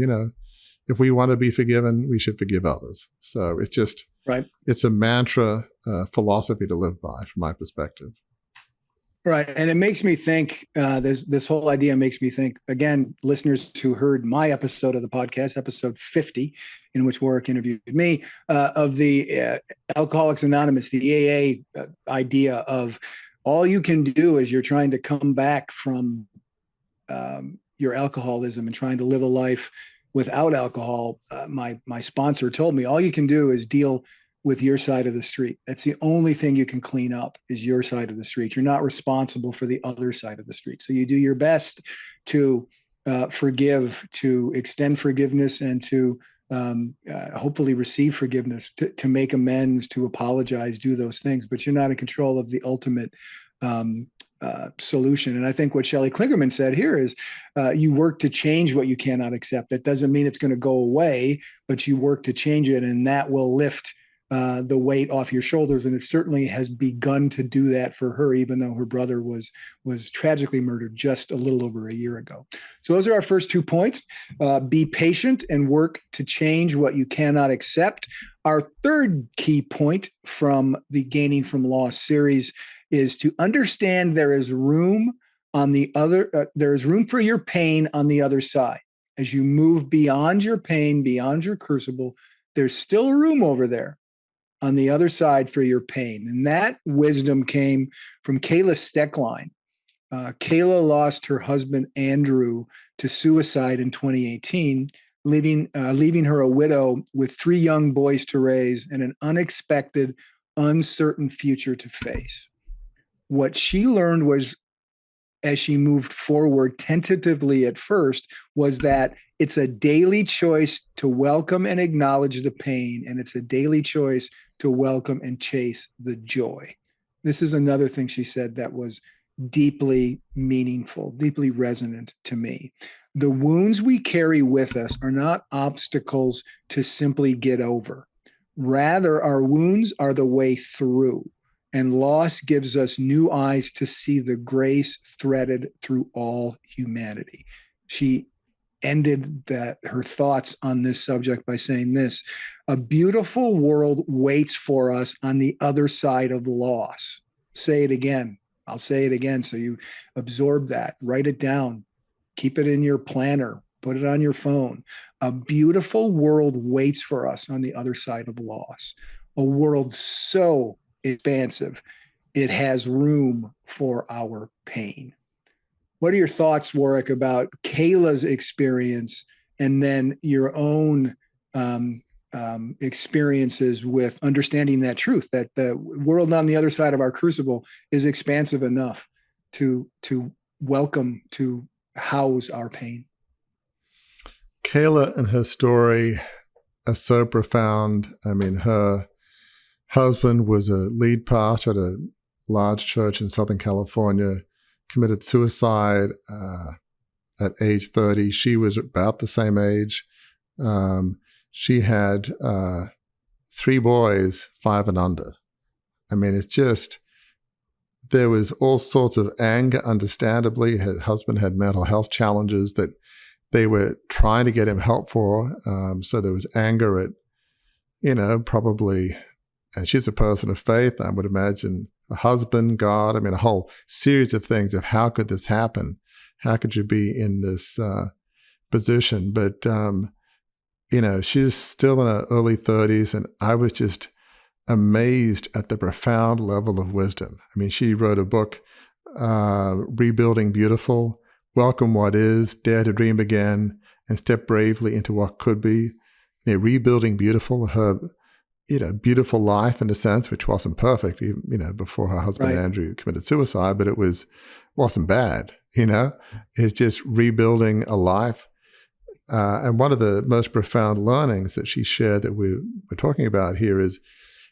if we want to be forgiven, we should forgive others. So it's just, right. It's a mantra philosophy to live by from my perspective. Right. And it makes me think, this whole idea makes me think, again, listeners who heard my episode of the podcast, episode 50, in which Warwick interviewed me, of the Alcoholics Anonymous, the AA idea of all you can do as you're trying to come back from your alcoholism and trying to live a life without alcohol. My sponsor told me all you can do is deal with your side of the street. That's the only thing you can clean up is your side of the street. You're not responsible for the other side of the street. So you do your best to forgive, to extend forgiveness, and to hopefully receive forgiveness, to make amends, to apologize, do those things. But you're not in control of the ultimate solution. And I think what Shelley Klingerman said here is you work to change what you cannot accept. That doesn't mean it's going to go away, but you work to change it, and that will lift the weight off your shoulders. And it certainly has begun to do that for her, even though her brother was tragically murdered just a little over a year ago. So those are our first 2 points. Be patient and work to change what you cannot accept. Our third key point from the Gaining from Loss series is to understand there is room for your pain on the other side. As you move beyond your pain, beyond your crucible, there's still room over there on the other side for your pain. And that wisdom came from Kayla Steckline. Kayla lost her husband, Andrew, to suicide in 2018, leaving her a widow with 3 young boys to raise and an unexpected, uncertain future to face. What she learned was, as she moved forward tentatively at first, was that it's a daily choice to welcome and acknowledge the pain, and it's a daily choice to welcome and chase the joy. This is another thing she said that was deeply meaningful, deeply resonant to me. The wounds we carry with us are not obstacles to simply get over. Rather, our wounds are the way through. And loss gives us new eyes to see the grace threaded through all humanity. She ended her thoughts on this subject by saying this: a beautiful world waits for us on the other side of loss. Say it again. I'll say it again so you absorb that. Write it down. Keep it in your planner. Put it on your phone. A beautiful world waits for us on the other side of loss. A world so expansive, it has room for our pain. What are your thoughts, Warwick, about Kayla's experience and then your own experiences with understanding that truth, that the world on the other side of our crucible is expansive enough to welcome, to house our pain? Kayla and her story are so profound. I mean, her husband was a lead pastor at a large church in Southern California, committed suicide at age 30. She was about the same age. She had 3 boys, 5 and under. I mean, it's just, there was all sorts of anger, understandably. Her husband had mental health challenges that they were trying to get him help for. So there was anger at, probably, and she's a person of faith, I would imagine, a husband, God, I mean, a whole series of things of how could this happen? How could you be in this position? But, she's still in her early 30s, and I was just amazed at the profound level of wisdom. I mean, she wrote a book, Rebuilding Beautiful, Welcome What Is, Dare to Dream Again, and Step Bravely into What Could Be. Rebuilding Beautiful, her beautiful life in a sense, which wasn't perfect, before her husband Andrew committed suicide, but it wasn't bad, It's just rebuilding a life. And one of the most profound learnings that she shared that we're talking about here is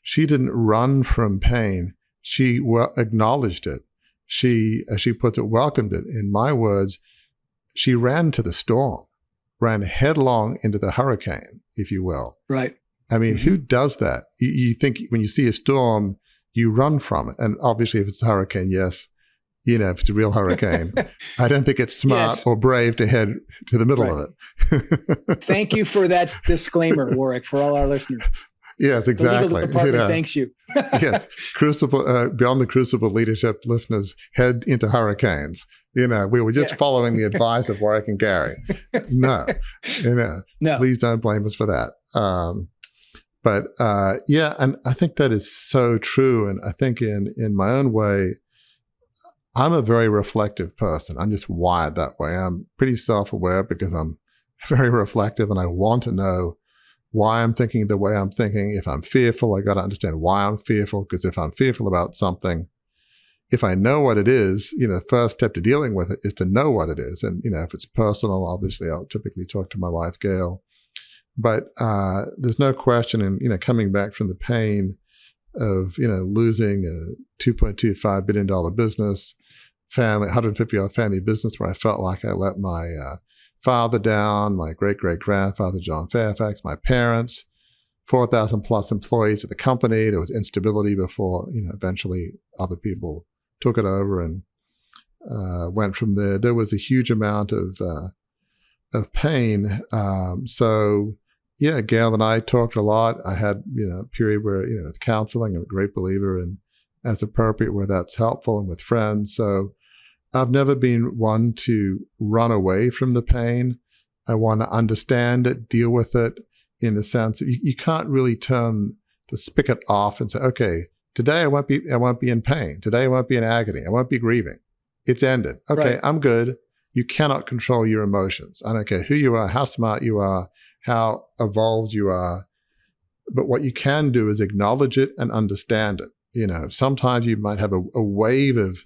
she didn't run from pain. She acknowledged it. She, as she puts it, welcomed it. In my words, she ran to the storm, ran headlong into the hurricane, if you will. Right. I mean, who does that? You think when you see a storm, you run from it. And obviously, if it's a hurricane, yes, if it's a real hurricane, I don't think it's smart or brave to head to the middle of it. Thank you for that disclaimer, Warwick, for all our listeners. Yes, exactly. The legal department thanks you. Yes, Crucible, Beyond the Crucible leadership listeners head into hurricanes. We were just following the advice of Warwick and Gary. No, please don't blame us for that. But and I think that is so true. And I think in my own way, I'm a very reflective person. I'm just wired that way. I'm pretty self-aware because I'm very reflective and I want to know why I'm thinking the way I'm thinking. If I'm fearful, I got to understand why I'm fearful, because if I'm fearful about something, if I know what it is, the first step to dealing with it is to know what it is. And, if it's personal, obviously I'll typically talk to my wife, Gail. But there's no question in, coming back from the pain of, losing a $2.25 billion business, family, 150-year-old family business where I felt like I let my father down, my great-great-grandfather, John Fairfax, my parents, 4,000 plus employees at the company. There was instability before, eventually other people took it over and went from there. There was a huge amount of pain. Gail and I talked a lot. I had, a period where, with counseling, I'm a great believer in as appropriate where that's helpful and with friends. So I've never been one to run away from the pain. I want to understand it, deal with it in the sense that you can't really turn the spigot off and say, okay, today I won't be in pain. Today I won't be in agony. I won't be grieving. It's ended. Okay, right. I'm good. You cannot control your emotions. I don't care who you are, how smart you are, how evolved you are. But what you can do is acknowledge it and understand it. Sometimes you might have a wave of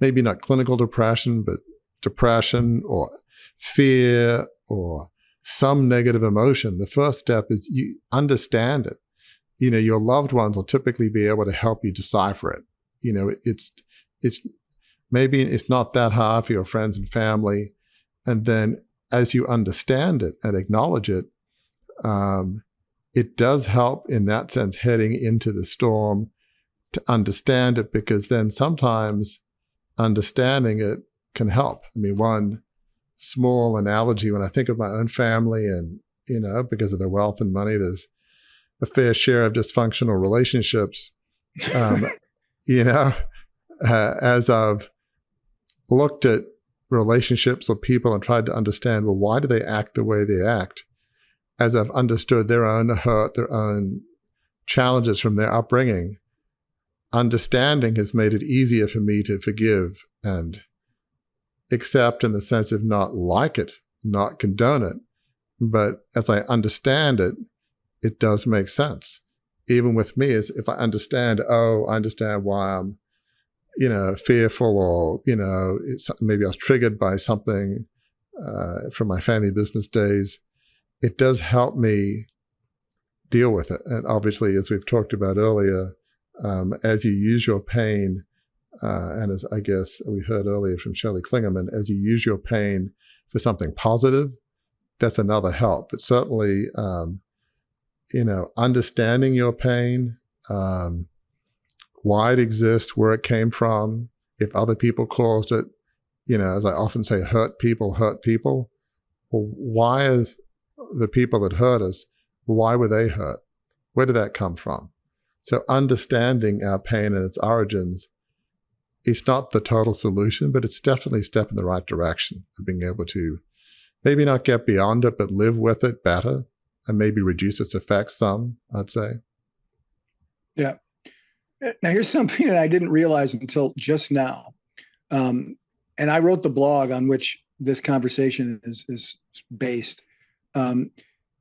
maybe not clinical depression, but depression or fear or some negative emotion. The first step is you understand it. Your loved ones will typically be able to help you decipher it. It's maybe it's not that hard for your friends and family. And then as you understand it and acknowledge it, it does help in that sense heading into the storm to understand it, because then sometimes understanding it can help. I mean, one small analogy, when I think of my own family and, because of their wealth and money, there's a fair share of dysfunctional relationships. As I've looked at relationships with people and tried to understand, well, why do they act the way they act? As I've understood their own hurt, their own challenges from their upbringing, understanding has made it easier for me to forgive and accept, in the sense of not like it, not condone it. But as I understand it, it does make sense. Even with me, as if I understand, I understand why I'm, fearful, or, maybe I was triggered by something from my family business days. It does help me deal with it. And obviously, as we've talked about earlier, as you use your pain And as I guess we heard earlier from Shelley Klingerman, as you use your pain for something positive, that's another help. But certainly, understanding your pain, why it exists, where it came from, if other people caused it, as I often say, hurt people. Well, why is the people that hurt us, why were they hurt? Where did that come from? So understanding our pain and its origins, it's not the total solution, but it's definitely a step in the right direction of being able to maybe not get beyond it, but live with it better and maybe reduce its effects some, I'd say. Yeah. Now, here's something that I didn't realize until just now. And I wrote the blog on which this conversation is based.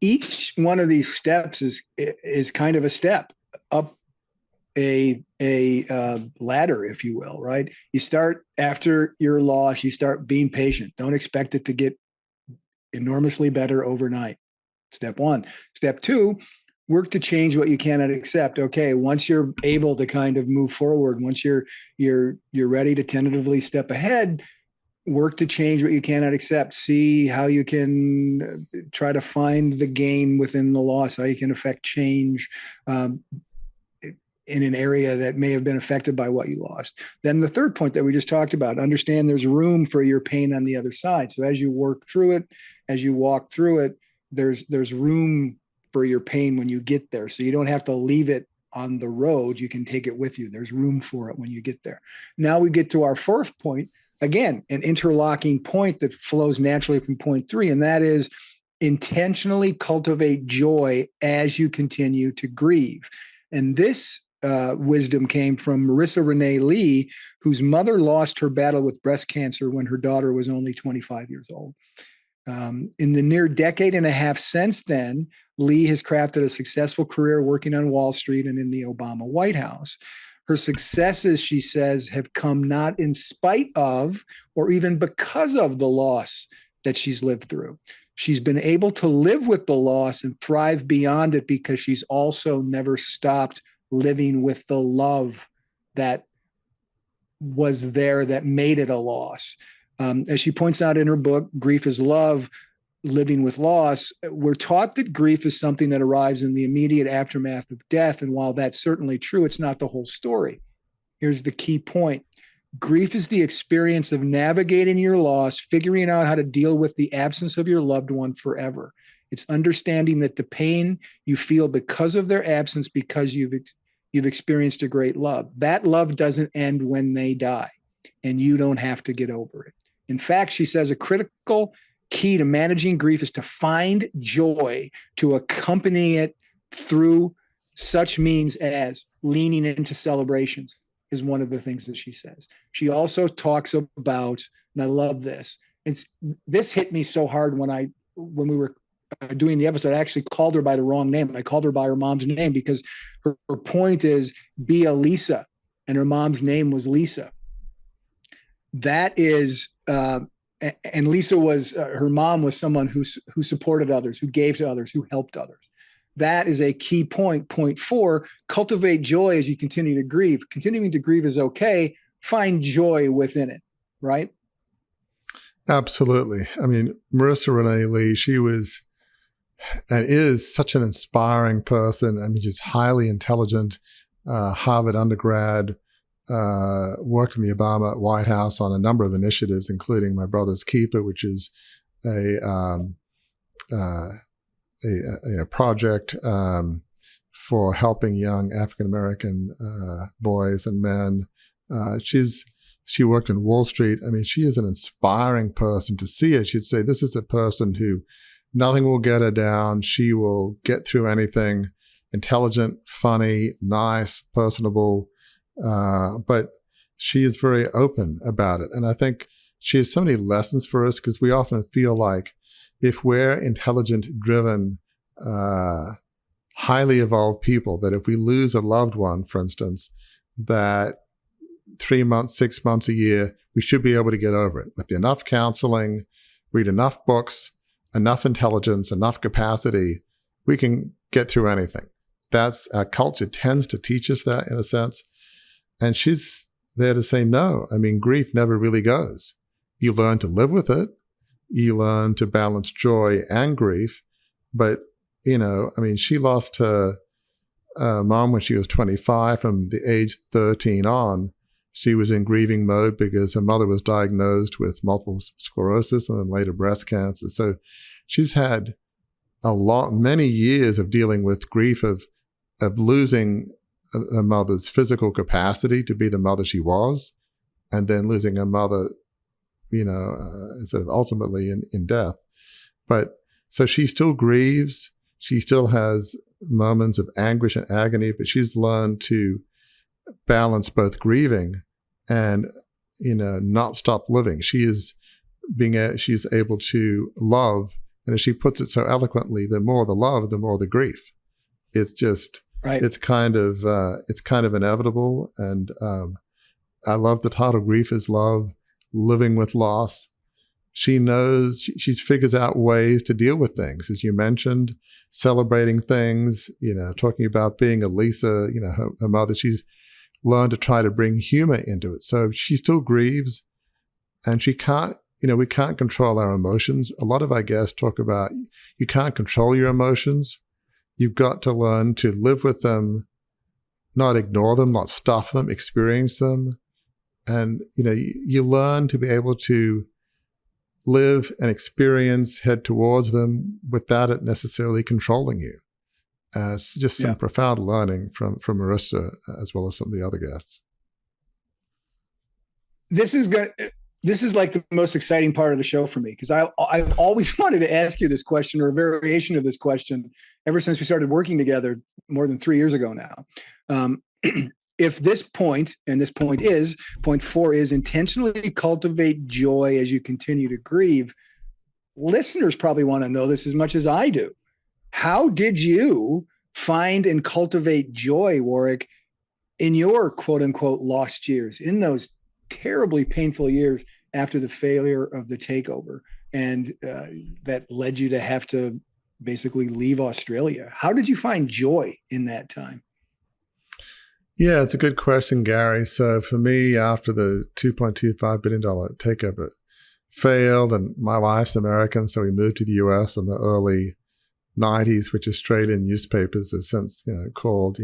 Each one of these steps is kind of a step up a ladder, if you will, right? You start after your loss, you start being patient. Don't expect it to get enormously better overnight. Step one. Step two, work to change what you cannot accept. Okay, once you're able to kind of move forward, once you're ready to tentatively step ahead, work to change what you cannot accept. See how you can try to find the gain within the loss, how you can affect change in an area that may have been affected by what you lost. Then the third point that we just talked about, understand there's room for your pain on the other side. So as you work through it, as you walk through it, there's room for your pain when you get there. So you don't have to leave it on the road. You can take it with you. There's room for it when you get there. Now we get to our fourth point, again, an interlocking point that flows naturally from point three, and that is intentionally cultivate joy as you continue to grieve. And this wisdom came from Marissa Renee Lee, whose mother lost her battle with breast cancer when her daughter was only 25 years old. In the near decade and a half since then, Lee has crafted a successful career working on Wall Street and in the Obama White House. Her successes, she says, have come not in spite of or even because of the loss that she's lived through. She's been able to live with the loss and thrive beyond it because she's also never stopped living with the love that was there that made it a loss. As she points out in her book, Grief is Love, Living with Loss, we're taught that grief is something that arrives in the immediate aftermath of death. And while that's certainly true, it's not the whole story. Here's the key point. Grief is the experience of navigating your loss, figuring out how to deal with the absence of your loved one forever. It's understanding that the pain you feel because of their absence, because you've experienced a great love. That love doesn't end when they die, and you don't have to get over it. In fact, she says a critical key to managing grief is to find joy to accompany it through such means as leaning into celebrations is one of the things that she says. She also talks about, and I love this, this hit me so hard when we were doing the episode. I actually called her by the wrong name. I called her by her mom's name because her point is be a Lisa, and her mom's name was Lisa. That is, and Lisa was, her mom was someone who supported others, who gave to others, who helped others. That is a key point. Point 4, cultivate joy as you continue to grieve. Continuing to grieve is okay. Find joy within it, right? Absolutely. I mean, Marissa Renee Lee, she was and is such an inspiring person. I mean, just highly intelligent, Harvard undergrad, worked in the Obama White House on a number of initiatives, including My Brother's Keeper, which is a project for helping young African-American boys and men. She worked in Wall Street. I mean, she is an inspiring person. To see it, she'd say, this is a person who nothing will get her down. She will get through anything. Intelligent, funny, nice, personable. But she is very open about it. And I think she has so many lessons for us, because we often feel like if we're intelligent, driven, highly evolved people, that if we lose a loved one, for instance, that 3 months, 6 months, a year, we should be able to get over it with enough counseling, read enough books, enough intelligence, enough capacity. We can get through anything. That's our culture tends to teach us that, in a sense. And she's there to say no. I mean, grief never really goes. You learn to live with it. You learn to balance joy and grief. But, I mean, she lost her mom when she was 25. From the age 13 on, she was in grieving mode because her mother was diagnosed with multiple sclerosis and then later breast cancer. So she's had many years of dealing with grief of losing her mother's physical capacity to be the mother she was, and then losing her mother, sort of ultimately in death. But so she still grieves. She still has moments of anguish and agony, but she's learned to balance both grieving and, not stop living. She's able to love. And as she puts it so eloquently, the more the love, the more the grief. It's just, right. It's kind of inevitable. And I love the title, Grief is Love, Living with Loss. She knows, she figures out ways to deal with things. As you mentioned, celebrating things, talking about being a Lisa, her mother, she's learned to try to bring humor into it. So she still grieves, and she can't, we can't control our emotions. A lot of our guests talk about you can't control your emotions. You've got to learn to live with them, not ignore them, not stuff them, experience them. And, you learn to be able to live and experience, head towards them without it necessarily controlling you. Just some profound learning from Marissa, as well as some of the other guests. This is like the most exciting part of the show for me, because I've always wanted to ask you this question, or a variation of this question, ever since we started working together more than 3 years ago now. If this point, and this point 4 is intentionally cultivate joy as you continue to grieve, listeners probably want to know this as much as I do. How did you find and cultivate joy, Warwick, in your quote unquote lost years, in those terribly painful years after the failure of the takeover, and that led you to have to basically leave Australia? How did you find joy in that time? Yeah, it's a good question, Gary. So for me, after the $2.25 billion takeover failed, and my wife's American, so we moved to the U.S. in the early 90s, which Australian newspapers have since called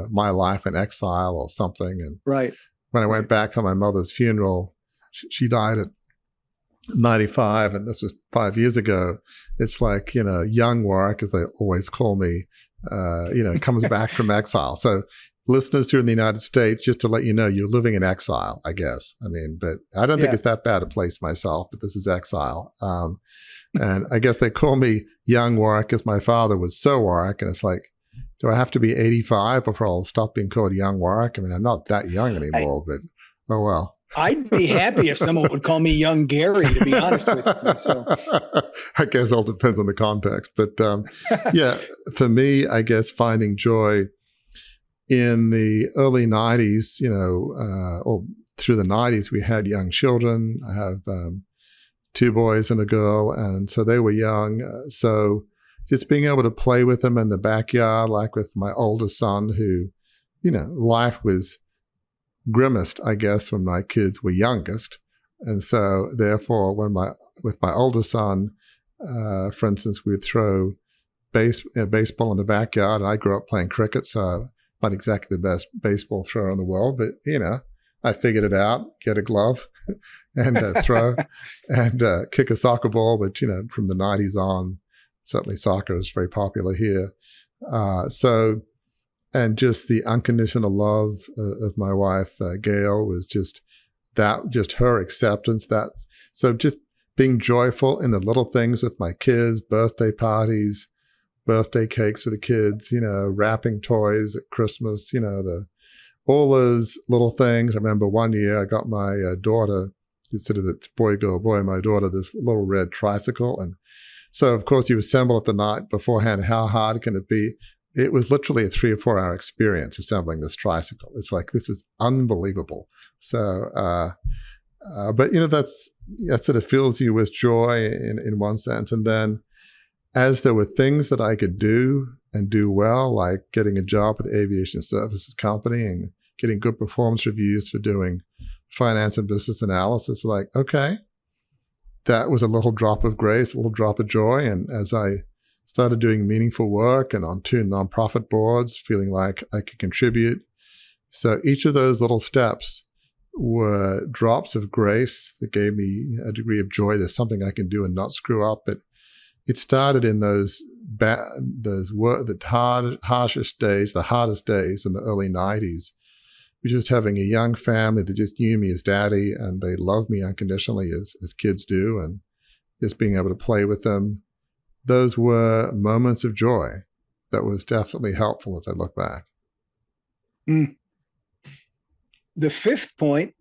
My Life in Exile or something. And right. When I went back for my mother's funeral, she died at 95, and this was 5 years ago. It's like, young Warwick, as they always call me, comes back from exile. So listeners here in the United States, just to let you know, you're living in exile, I guess. I mean, but I don't think it's that bad a place myself, but this is exile. And I guess they call me young Warwick because my father was so Warwick, and it's like, do I have to be 85 before I'll stop being called young Warwick? I mean, I'm not that young anymore, but oh well. I'd be happy if someone would call me young Gary, to be honest with you. So I guess it all depends on the context. But for me, I guess finding joy in the early 90s, or through the 90s, we had young children. I have 2 boys and a girl, and so they were young. So just being able to play with them in the backyard, like with my oldest son, who, life was grimmest, I guess, when my kids were youngest. And so therefore, with my oldest son, for instance, we would throw baseball in the backyard, and I grew up playing cricket, so not exactly the best baseball thrower in the world, but, I figured it out, get a glove and throw and kick a soccer ball. But, from the 90s on, certainly soccer is very popular here. And just the unconditional love of my wife, Gail, was just her acceptance. So just being joyful in the little things with my kids, birthday parties, birthday cakes for the kids, wrapping toys at Christmas, all those little things. I remember one year I got my daughter, consider it's boy, girl, boy, my daughter, this little red tricycle. And so, of course, you assemble it the night beforehand. How hard can it be? It was literally a 3 or 4 hour experience assembling this tricycle. It's like, this was unbelievable. So, but that sort of fills you with joy in one sense. And then as there were things that I could do and do well, like getting a job with the aviation services company and getting good performance reviews for doing finance and business analysis, like, okay, that was a little drop of grace, a little drop of joy. And as I started doing meaningful work and on 2 nonprofit boards, feeling like I could contribute. So each of those little steps were drops of grace that gave me a degree of joy. There's something I can do and not screw up. But it started in the hardest days in the early 90s, which is having a young family that just knew me as daddy and they loved me unconditionally as kids do, and just being able to play with them. Those were moments of joy that was definitely helpful as I look back. The 5th point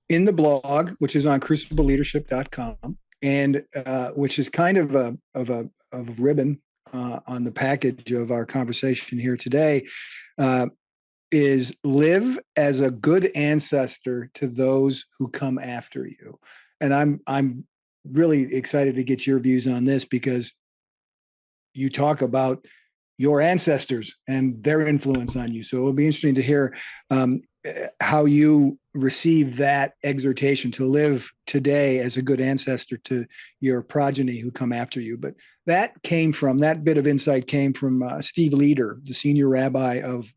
in the blog, which is on crucibleleadership.com, and which is kind of a ribbon on the package of our conversation here today, is live as a good ancestor to those who come after you. And I'm really excited to get your views on this, because you talk about your ancestors and their influence on you. So it'll be interesting to hear how you receive that exhortation to live today as a good ancestor to your progeny who come after you. But that bit of insight came from Steve Leader, the senior rabbi of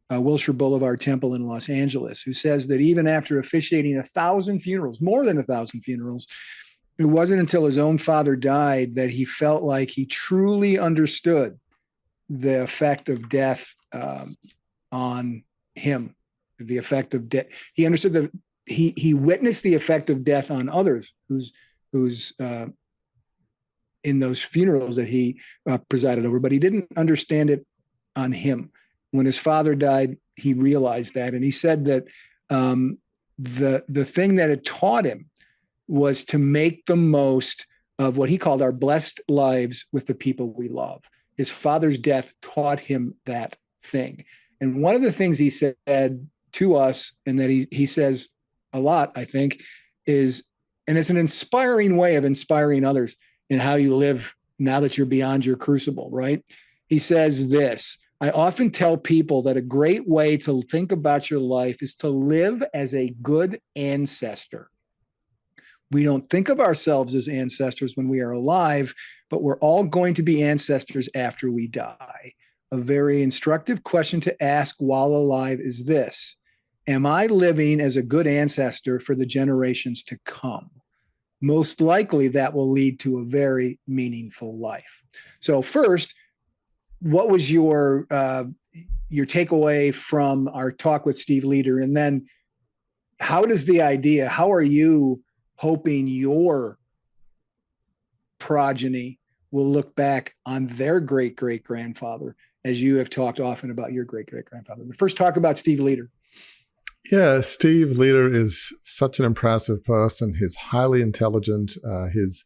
Wilshire Boulevard Temple in Los Angeles, who says that even after officiating 1,000 funerals, more than 1,000 funerals, it wasn't until his own father died that he felt like he truly understood the effect of death on him. The effect of death. He understood that he witnessed the effect of death on others who's in those funerals that he presided over, but he didn't understand it on him. When his father died, he realized that, and he said that the thing that it taught him was to make the most of what he called our blessed lives with the people we love. His father's death taught him that thing. And one of the things he said to us, and that he says a lot, I think, is, and it's an inspiring way of inspiring others in how you live now that you're beyond your crucible, right? He says this: I often tell people that a great way to think about your life is to live as a good ancestor. We don't think of ourselves as ancestors when we are alive, but we're all going to be ancestors after we die. A very instructive question to ask while alive is this: am I living as a good ancestor for the generations to come? Most likely that will lead to a very meaningful life. So first, what was your takeaway from our talk with Steve Leader? And then how are you hoping your progeny will look back on their great-great-grandfather, as you have talked often about your great-great-grandfather? But first, talk about Steve Leader. Yeah, Steve Leader is such an impressive person. He's highly intelligent. His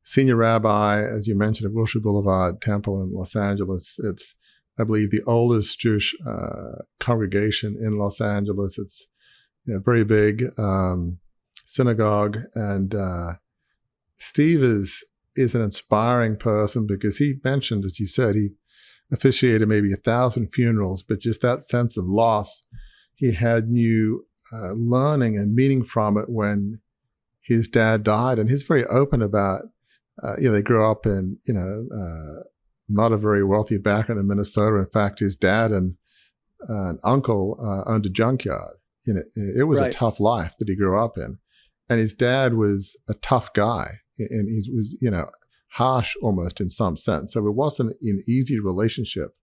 senior rabbi, as you mentioned, at Wilshire Boulevard Temple in Los Angeles. It's, I believe, the oldest Jewish congregation in Los Angeles. It's very big synagogue. And Steve is an inspiring person, because he mentioned, as you said, he officiated maybe 1,000 funerals, but just that sense of loss, he had new learning and meaning from it when his dad died. And he's very open about, they grew up in, not a very wealthy background in Minnesota. In fact, his dad and an uncle owned a junkyard. It was right. A tough life that he grew up in. And his dad was a tough guy, and he was, harsh almost in some sense. So it wasn't an easy relationship.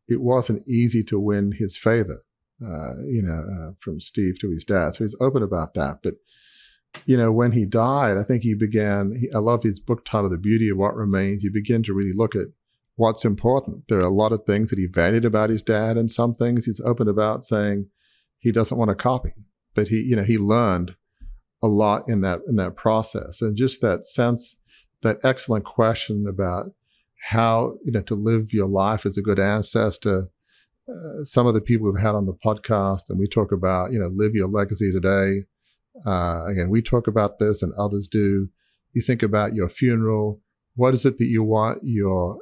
It wasn't easy to win his favor, from Steve to his dad. So he's open about that. But, when he died, I think I love his book title, The Beauty of What Remains. You begin to really look at what's important. There are a lot of things that he valued about his dad, and some things he's open about saying he doesn't want to copy. But he learned a lot in that process. And just that sense, that excellent question about how, to live your life as a good ancestor. Some of the people we've had on the podcast, and we talk about, live your legacy today. Again, we talk about this and others do. You think about your funeral. What is it that you want your,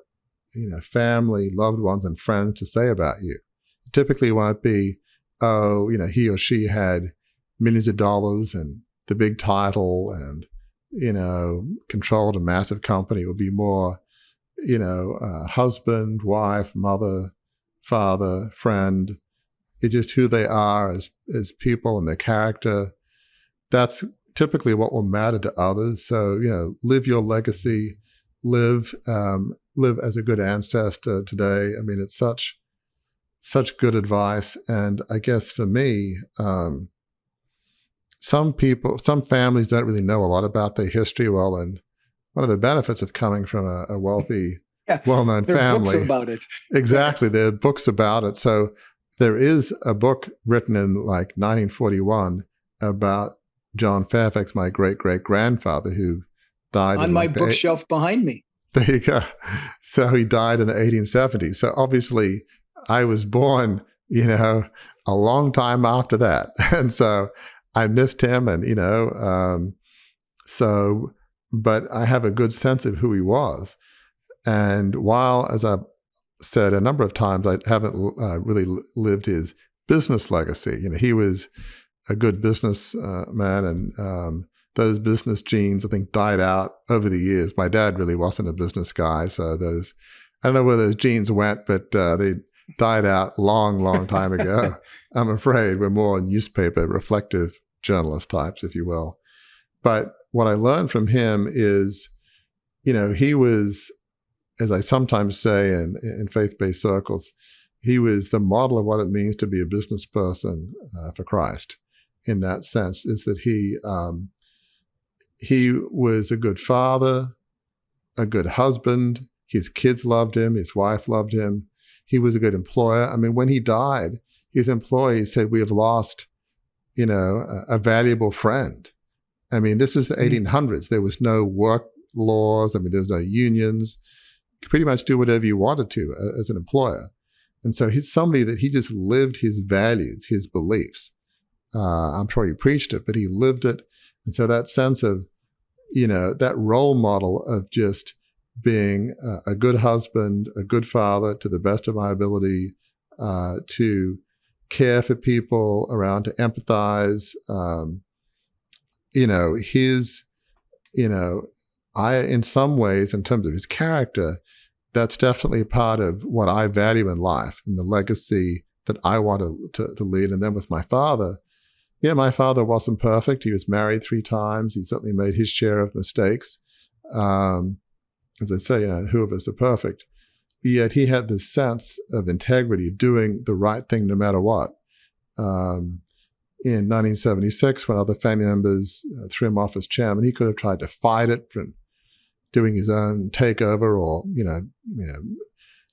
family, loved ones, and friends to say about you? It typically won't be, he or she had millions of dollars and the big title and, controlled a massive company. It would be more, husband, wife, mother, father, friend. It's just who they are as people and their character. That's typically what will matter to others. So, live your legacy, live as a good ancestor today. I mean, it's such good advice. And I guess for me, some families don't really know a lot about their history. Well, and one of the benefits of coming from a wealthy, well-known there family. Books about it. Exactly. There are books about it. So there is a book written in like 1941 about John Fairfax, my great-great-grandfather, who died on my bookshelf behind me. There you go. So he died in the 1870s. So obviously I was born, a long time after that. And so I missed him and, but I have a good sense of who he was. And while, as I've said a number of times, I haven't really lived his business legacy. He was a good business man, and those business genes, I think, died out over the years. My dad really wasn't a business guy, so I don't know where those genes went, but they died out long time ago. I'm afraid we're more newspaper reflective journalist types, if you will. But what I learned from him is, he was, as I sometimes say in faith-based circles, he was the model of what it means to be a business person for Christ. In that sense, is that he was a good father, a good husband. His kids loved him. His wife loved him. He was a good employer. I mean, when he died, his employees said, "We have lost, a valuable friend." I mean, this is the 1800s. There was no work laws. I mean, there's no unions. You could pretty much do whatever you wanted to as an employer. And so he's somebody that he just lived his values, his beliefs. I'm sure he preached it, but he lived it. And so that sense of, that role model of just being a good husband, a good father to the best of my ability, to care for people around, to empathize, in some ways, in terms of his character, that's definitely part of what I value in life and the legacy that I want to lead. And then with my father, my father wasn't perfect. He was married 3 times. He certainly made his share of mistakes. As I say, who of us are perfect? Yet he had this sense of integrity, of doing the right thing no matter what. In 1976, when other family members threw him off as chairman, he could have tried to fight it from doing his own takeover or,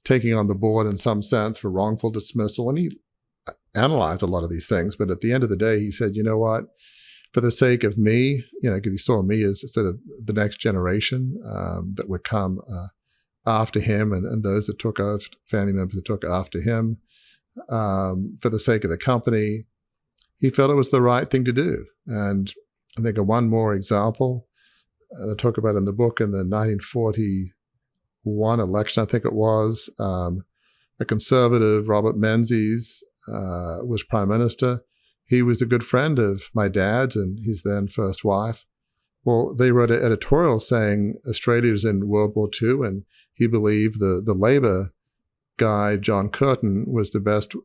taking on the board in some sense for wrongful dismissal. And he analyzed a lot of these things. But at the end of the day, he said, you know what, for the sake of me, because he saw me as sort of the next generation that would come after him and those that took over, family members that took after him, for the sake of the company, he felt it was the right thing to do. And I think of one more example I talk about in the book. In the 1941 election, I think it was, a conservative, Robert Menzies, was prime minister. He was a good friend of my dad's and his then first wife. Well, they wrote an editorial saying Australia was in World War II, and he believed the Labour guy, John Curtin, was the best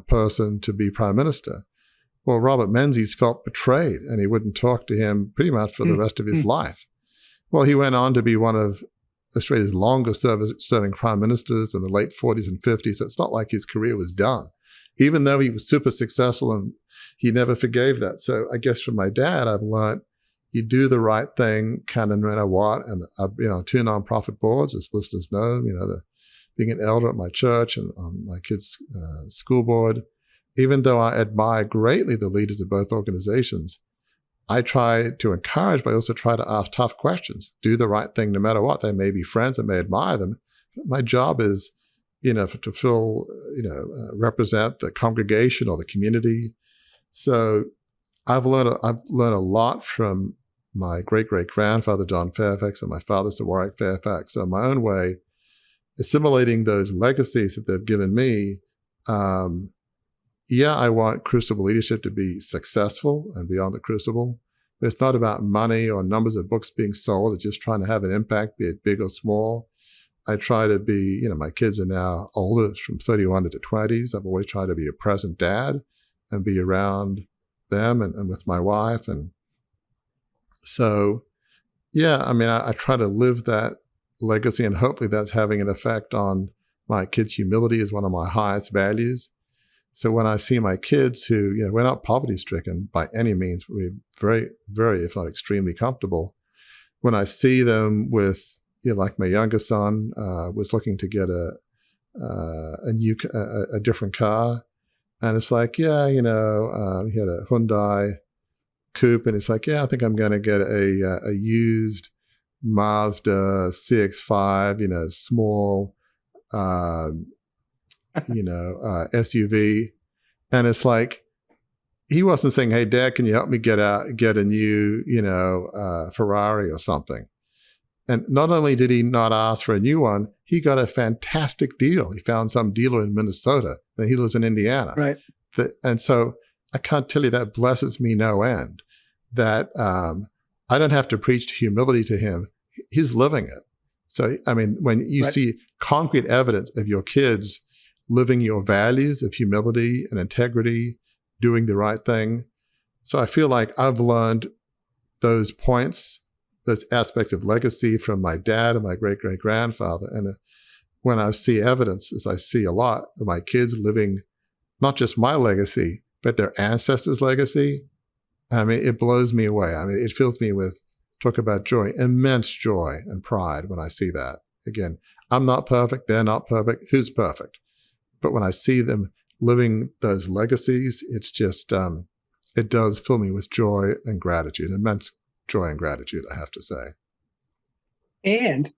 person to be prime minister. Well, Robert Menzies felt betrayed, and he wouldn't talk to him pretty much for the rest of his life. Well, he went on to be one of Australia's longest serving prime ministers in the late 40s and 50s. So it's not like his career was done, even though he was super successful, and he never forgave that. So I guess from my dad, I've learned you do the right thing kind of no matter what. And, 2 nonprofit boards, as listeners know, being an elder at my church and on my kids' school board. Even though I admire greatly the leaders of both organizations, I try to encourage, but I also try to ask tough questions. Do the right thing no matter what. They may be friends, I may admire them. My job is, to represent the congregation or the community. So I've learned a lot from my great-great-grandfather, John Fairfax, and my father, Sir Warwick Fairfax. So in my own way, assimilating those legacies that they've given me, yeah, I want Crucible leadership to be successful and beyond the Crucible. It's not about money or numbers of books being sold. It's just trying to have an impact, be it big or small. I try to be, my kids are now older, from 31 to the 20s. I've always tried to be a present dad and be around them and with my wife. And so, yeah, I try to live that legacy, and hopefully that's having an effect on my kids. Humility is one of my highest values. So when I see my kids who, we're not poverty stricken by any means, we're very, very, if not extremely comfortable. When I see them with, like my youngest son was looking to get a different car. And it's like, he had a Hyundai Coupe, and it's like, I think I'm going to get a used Mazda CX-5, small, SUV. And it's like, he wasn't saying, hey, Dad, can you help me get a new, Ferrari or something? And not only did he not ask for a new one, he got a fantastic deal. He found some dealer in Minnesota, and he lives in Indiana. Right. And so I can't tell you, that blesses me no end, that I don't have to preach humility to him. He's living it. So, when you see concrete evidence of your kids living your values of humility and integrity, doing the right thing. So I feel like I've learned those points, those aspects of legacy from my dad and my great-great-grandfather. And when I see evidence, as I see a lot of my kids living not just my legacy, but their ancestors' legacy, it blows me away. It fills me with, talk about joy, immense joy and pride when I see that. Again, I'm not perfect. They're not perfect. Who's perfect? But when I see them living those legacies, it's just, it does fill me with joy and gratitude, immense joy and gratitude, I have to say. And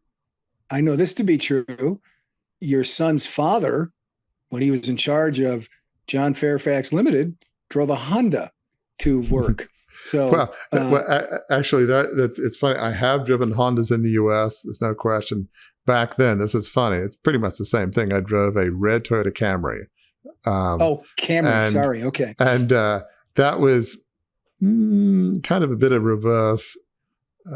I know this to be true. Your son's father, when he was in charge of John Fairfax Limited, drove a Honda to work. So, actually, it's funny. I have driven Hondas in the U.S. There's no question. Back then, this is funny. It's pretty much the same thing. I drove a red Toyota Camry. Camry. Sorry. Okay. And that was kind of a bit of reverse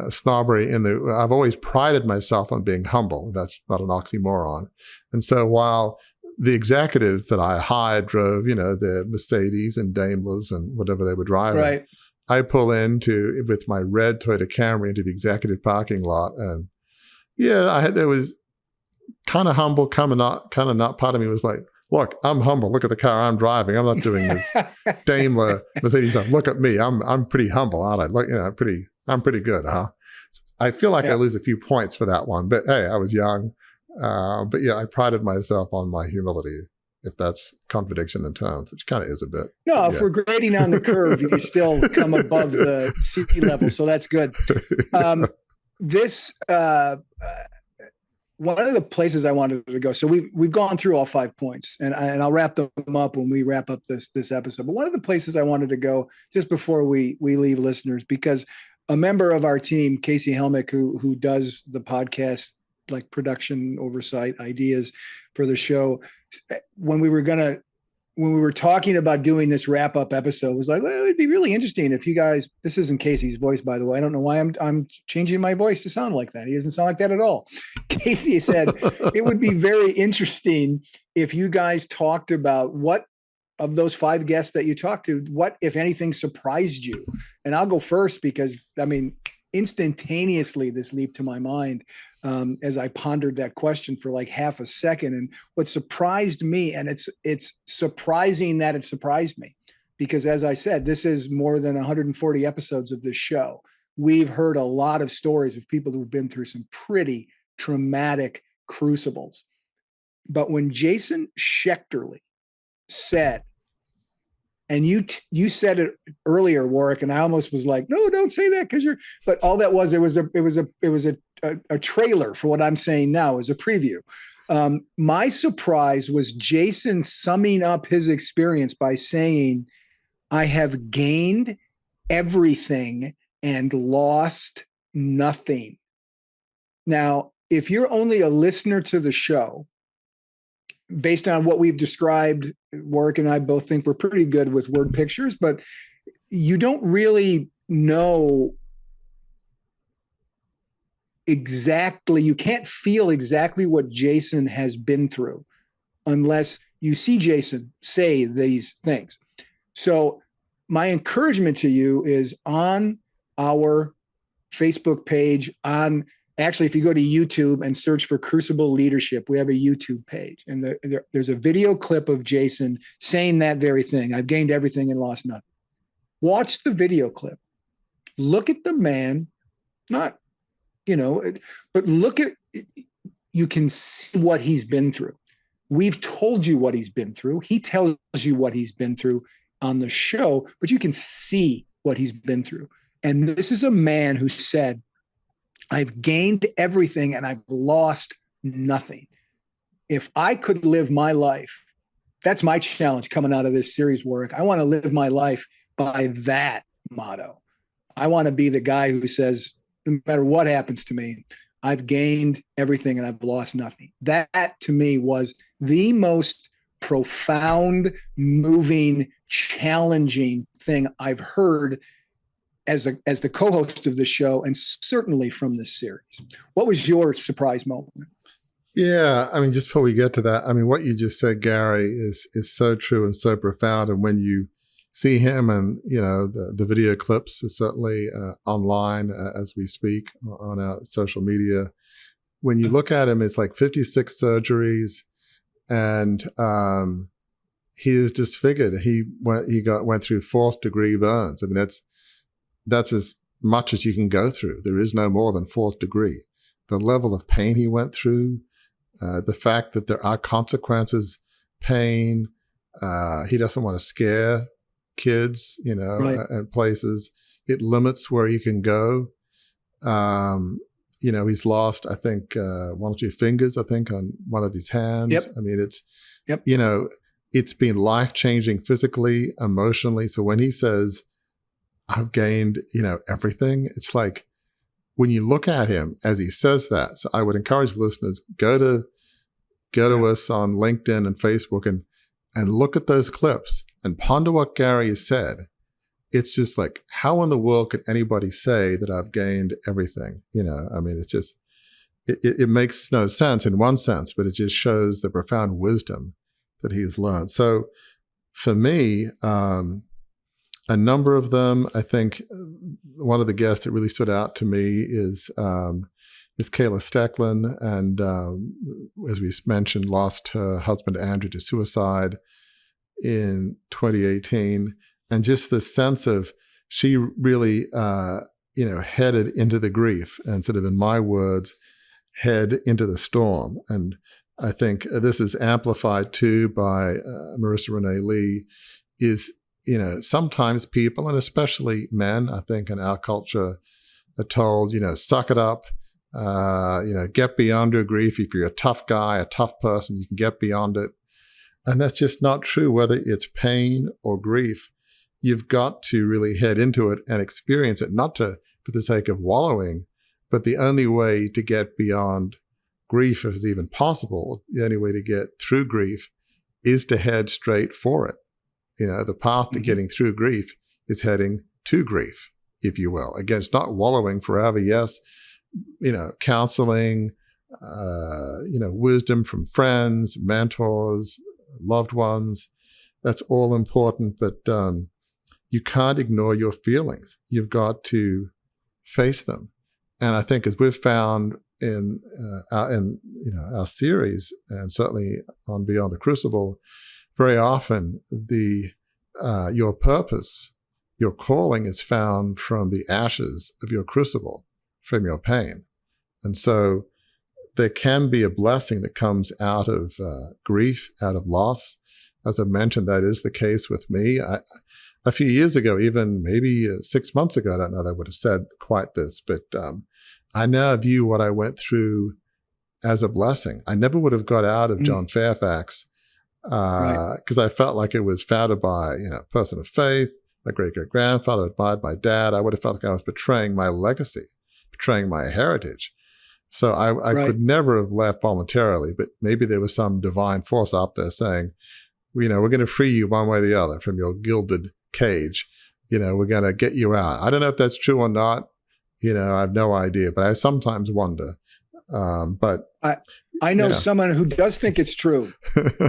snobbery. I've always prided myself on being humble. That's not an oxymoron. And so while the executives that I hired drove, the Mercedes and Daimlers and whatever they were driving, right, I pull with my red Toyota Camry into the executive parking lot, and there was kind of humble, kind of not. Part of me was like, look, I'm humble. Look at the car I'm driving. I'm not doing this Daimler Mercedes stuff. Look at me. I'm pretty humble, aren't I? Look, I'm pretty good, huh? I feel like I lose a few points for that one, but hey, I was young. But I prided myself on my humility, if that's contradiction in terms, which kind of is a bit. No, if we're grading on the curve, you still come above the sea level, so that's good. One of the places I wanted to go, so we've gone through all 5 points, and I'll wrap them up when we wrap up this episode. But one of the places I wanted to go just before we leave listeners, because a member of our team, Casey Helmick, who does the podcast, like production oversight ideas for the show, when we were talking about doing this wrap up episode, was like, well, it'd be really interesting if you guys, this isn't Casey's voice, by the way. I don't know why I'm changing my voice to sound like that. He doesn't sound like that at all. Casey said it would be very interesting if you guys talked about what of those 5 guests that you talked to, what, if anything, surprised you? And I'll go first because, instantaneously this leaped to my mind as I pondered that question for like half a second. And what surprised me, and it's surprising that it surprised me, because as I said, this is more than 140 episodes of this show. We've heard a lot of stories of people who've been through some pretty traumatic crucibles. But when Jason Schechterly said, and you said it earlier, Warwick, and I almost was like, no, don't say that because you're. But all that was, it was a trailer for what I'm saying now, as a preview. My surprise was Jason summing up his experience by saying, "I have gained everything and lost nothing." Now, if you're only a listener to the show, based on what we've described, Warwick and I both think we're pretty good with word pictures, but you don't really know exactly, you can't feel exactly what Jason has been through unless you see Jason say these things. So my encouragement to you is on our Facebook page, actually, if you go to YouTube and search for Crucible Leadership, we have a YouTube page, and there's a video clip of Jason saying that very thing. I've gained everything and lost nothing. Watch the video clip. Look at the man, not, but look at, you can see what he's been through. We've told you what he's been through. He tells you what he's been through on the show, but you can see what he's been through. And this is a man who said, I've gained everything and I've lost nothing. If I could live my life, that's my challenge coming out of this series, Warwick. I want to live my life by that motto. I want to be the guy who says, no matter what happens to me, I've gained everything and I've lost nothing. That to me was the most profound, moving, challenging thing I've heard as the co-host of the show, and certainly from this series. What was your surprise moment? Yeah, I mean, just before we get to that, I mean, what you just said, Gary, is so true and so profound. And when you see him, and the video clips are certainly online as we speak on our social media. When you look at him, it's like 56 surgeries, and he is disfigured. He went through 4th degree burns. I mean, that's as much as you can go through. There is no more than 4th degree. The level of pain he went through, the fact that there are consequences, pain. He doesn't want to scare kids, right. And places. It limits where he can go. He's lost, I think, 1 or 2 fingers, I think, on one of his hands. Yep. I mean, it's, yep. It's been life-changing physically, emotionally. So when he says, I've gained, everything, it's like, when you look at him as he says that, so I would encourage listeners, go to us on LinkedIn and Facebook and look at those clips and ponder what Gary has said. It's just like, how in the world could anybody say that I've gained everything? I mean, it's just, it makes no sense in one sense, but it just shows the profound wisdom that he's learned. So for me, a number of them, I think one of the guests that really stood out to me is Kayla Stecklin, and as we mentioned, lost her husband Andrew to suicide in 2018, and just the sense of she really, headed into the grief, and sort of, in my words, head into the storm. And I think this is amplified too by Marissa Renee Lee. Is sometimes people, and especially men, I think in our culture, are told, suck it up, get beyond your grief. If you're a tough guy, a tough person, you can get beyond it. And that's just not true, whether it's pain or grief. You've got to really head into it and experience it, not for the sake of wallowing, but the only way to get beyond grief, if it's even possible, the only way to get through grief is to head straight for it. The path to getting through grief is heading to grief, if you will. Again, it's not wallowing forever. Yes, counseling, wisdom from friends, mentors, loved ones, that's all important. But you can't ignore your feelings. You've got to face them. And I think, as we've found in our series, and certainly on Beyond the Crucible, very often your purpose, your calling is found from the ashes of your crucible, from your pain. And so there can be a blessing that comes out of grief, out of loss. As I mentioned, that is the case with me. A few years ago, even maybe 6 months ago, I don't know that I would have said quite this, but I now view what I went through as a blessing. I never would have got out of John Fairfax because I felt like it was founded by a person of faith, my great-great-grandfather, admired my dad. I would have felt like I was betraying my legacy, betraying my heritage. So I Right. could never have left voluntarily, but maybe there was some divine force up there saying, we're going to free you one way or the other from your gilded cage. We're going to get you out. I don't know if that's true or not. I have no idea, but I sometimes wonder. But I know someone who does think it's true.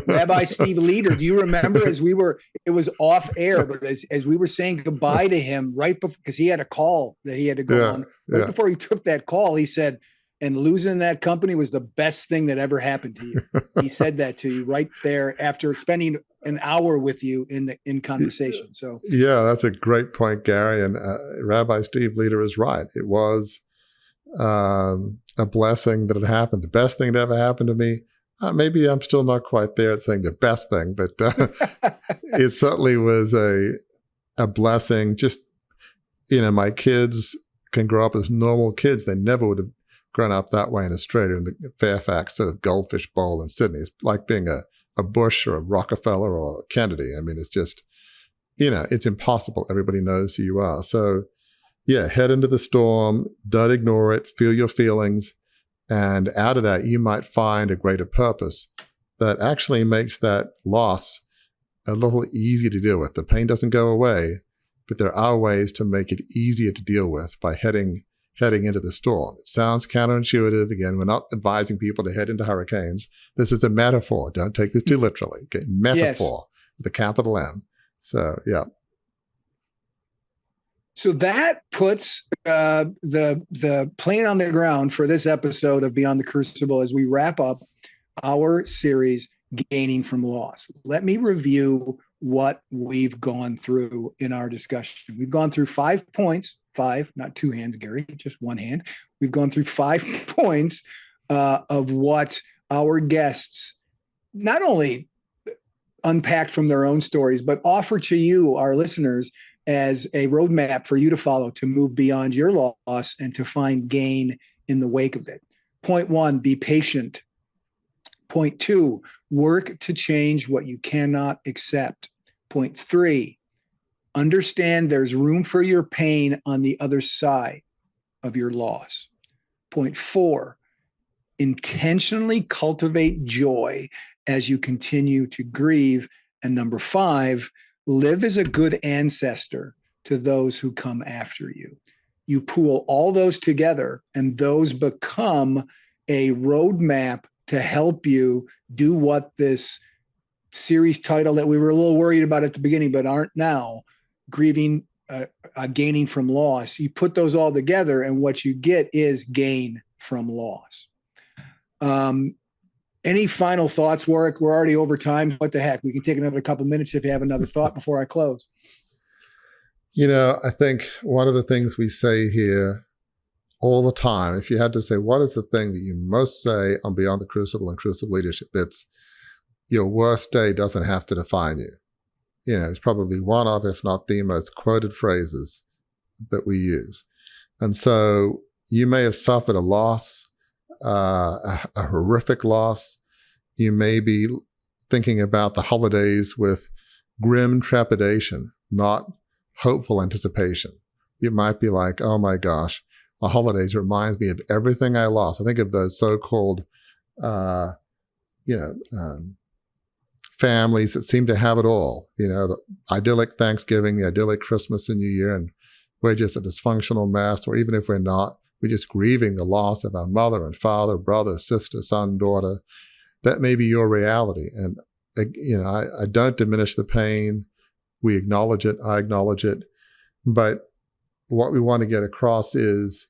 Rabbi Steve Leder. Do you remember it was off air, but as we were saying goodbye to him right before, because he had a call that he had to go on right before he took that call, he said, and losing that company was the best thing that ever happened to you. He said that to you right there after spending an hour with you in conversation. So yeah, that's a great point, Gary. And Rabbi Steve Leder is right. It was a blessing that it happened. The best thing that ever happened to me. Maybe I'm still not quite there at saying the best thing, but it certainly was a blessing. Just, my kids can grow up as normal kids. They never would have grown up that way in Australia, in the Fairfax sort of goldfish bowl in Sydney. It's like being a Bush or a Rockefeller or a Kennedy. I mean, it's just, it's impossible. Everybody knows who you are. So yeah, head into the storm, don't ignore it, feel your feelings. And out of that, you might find a greater purpose that actually makes that loss a little easier to deal with. The pain doesn't go away, but there are ways to make it easier to deal with by heading into the storm. It sounds counterintuitive. Again, we're not advising people to head into hurricanes. This is a metaphor. Don't take this too literally. Okay? Metaphor with a capital M. So, yeah. So that puts the plane on the ground for this episode of Beyond the Crucible as we wrap up our series, Gaining from Loss. Let me review what we've gone through in our discussion. We've gone through 5 points, 5, not 2 hands, Gary, just 1 hand. We've gone through 5 points of what our guests not only unpacked from their own stories, but offer to you, our listeners, as a roadmap for you to follow to move beyond your loss and to find gain in the wake of it. Point 1, be patient. Point 2, work to change what you cannot accept. Point 3, understand there's room for your pain on the other side of your loss. Point 4, intentionally cultivate joy as you continue to grieve. And number 5, live as a good ancestor to those who come after you. You pool all those together, and those become a roadmap to help you do what this series title that we were a little worried about at the beginning, but aren't now, grieving, gaining from loss. You put those all together, and what you get is gain from loss. Any final thoughts, Warwick? We're already over time. What the heck? We can take another couple minutes if you have another thought before I close. I think one of the things we say here all the time, if you had to say, what is the thing that you most say on Beyond the Crucible and Crucible Leadership? It's your worst day doesn't have to define you. It's probably one of, if not the most quoted phrases that we use. And so you may have suffered a loss, a horrific loss. You may be thinking about the holidays with grim trepidation, not hopeful anticipation. You might be like, oh my gosh, the holidays reminds me of everything I lost. I think of those so-called, families that seem to have it all. The idyllic Thanksgiving, the idyllic Christmas and New Year, and we're just a dysfunctional mess, or even if we're not, we're just grieving the loss of our mother and father, brother, sister, son, daughter. That may be your reality. And, I don't diminish the pain. We acknowledge it. I acknowledge it. But what we want to get across is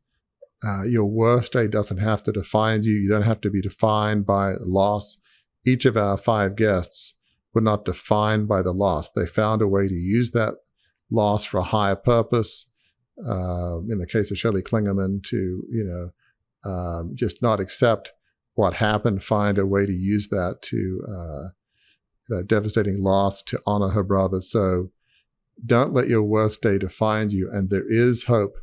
your worst day doesn't have to define you. You don't have to be defined by loss. Each of our 5 guests were not defined by the loss. They found a way to use that loss for a higher purpose. In the case of Shelley Klingerman, to just not accept what happened, find a way to use that to that devastating loss to honor her brother. So don't let your worst day define you. And there is hope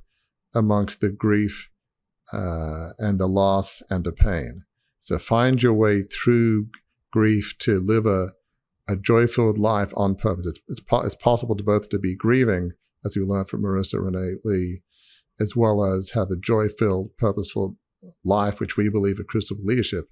amongst the grief and the loss and the pain. So find your way through grief to live a joy-filled life on purpose. It's possible to both to be grieving, as we learned from Marissa Renee Lee, as well as have a joy-filled, purposeful life, which we believe at Crucible Leadership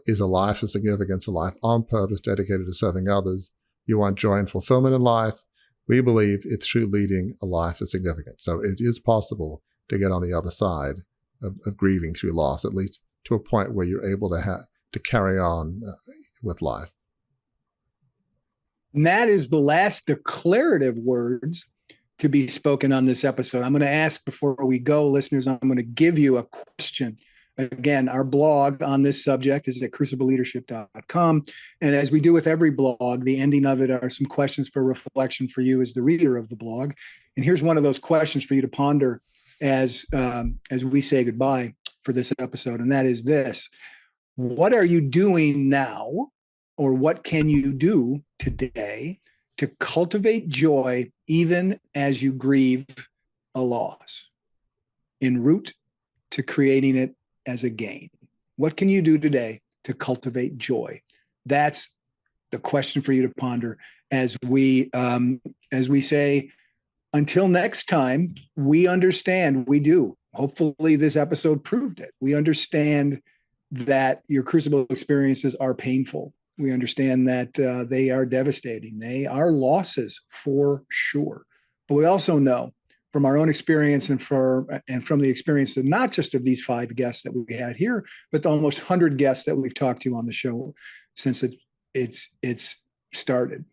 is a life of significance, a life on purpose, dedicated to serving others. You want joy and fulfillment in life. We believe it's through leading a life of significance. So it is possible to get on the other side of grieving through loss, at least to a point where you're able to carry on with life. And that is the last declarative words to be spoken on this episode. I'm going to ask before we go, listeners, I'm going to give you a question. Again, our blog on this subject is at crucibleleadership.com. And as we do with every blog, the ending of it are some questions for reflection for you as the reader of the blog. And here's one of those questions for you to ponder as we say goodbye for this episode. And that is this: what are you doing now, or what can you do today to cultivate joy even as you grieve a loss, en route to creating it as a gain? What can you do today to cultivate joy? That's the question for you to ponder as we say, until next time. We understand, we do. Hopefully this episode proved it. We understand that your crucible experiences are painful. We understand that they are devastating. They are losses for sure. But we also know from our own experience and from the experience of not just of these 5 guests that we had here, but the almost 100 guests that we've talked to on the show since it's started.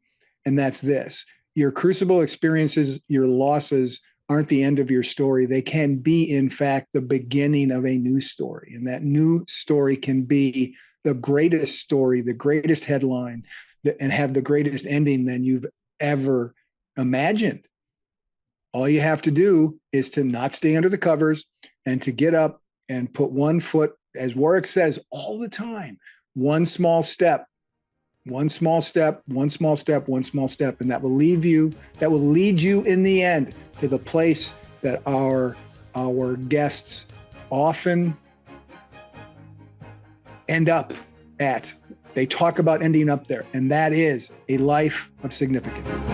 And that's this: your crucible experiences, your losses aren't the end of your story. They can be, in fact, the beginning of a new story. And that new story can be the greatest story, the greatest headline, and have the greatest ending than you've ever imagined. All you have to do is to not stay under the covers and to get up and put one foot, as Warwick says all the time, one small step, one small step, one small step, one small step. And that will lead you in the end to the place that our guests often end up at. They talk about ending up there, and that is a life of significance.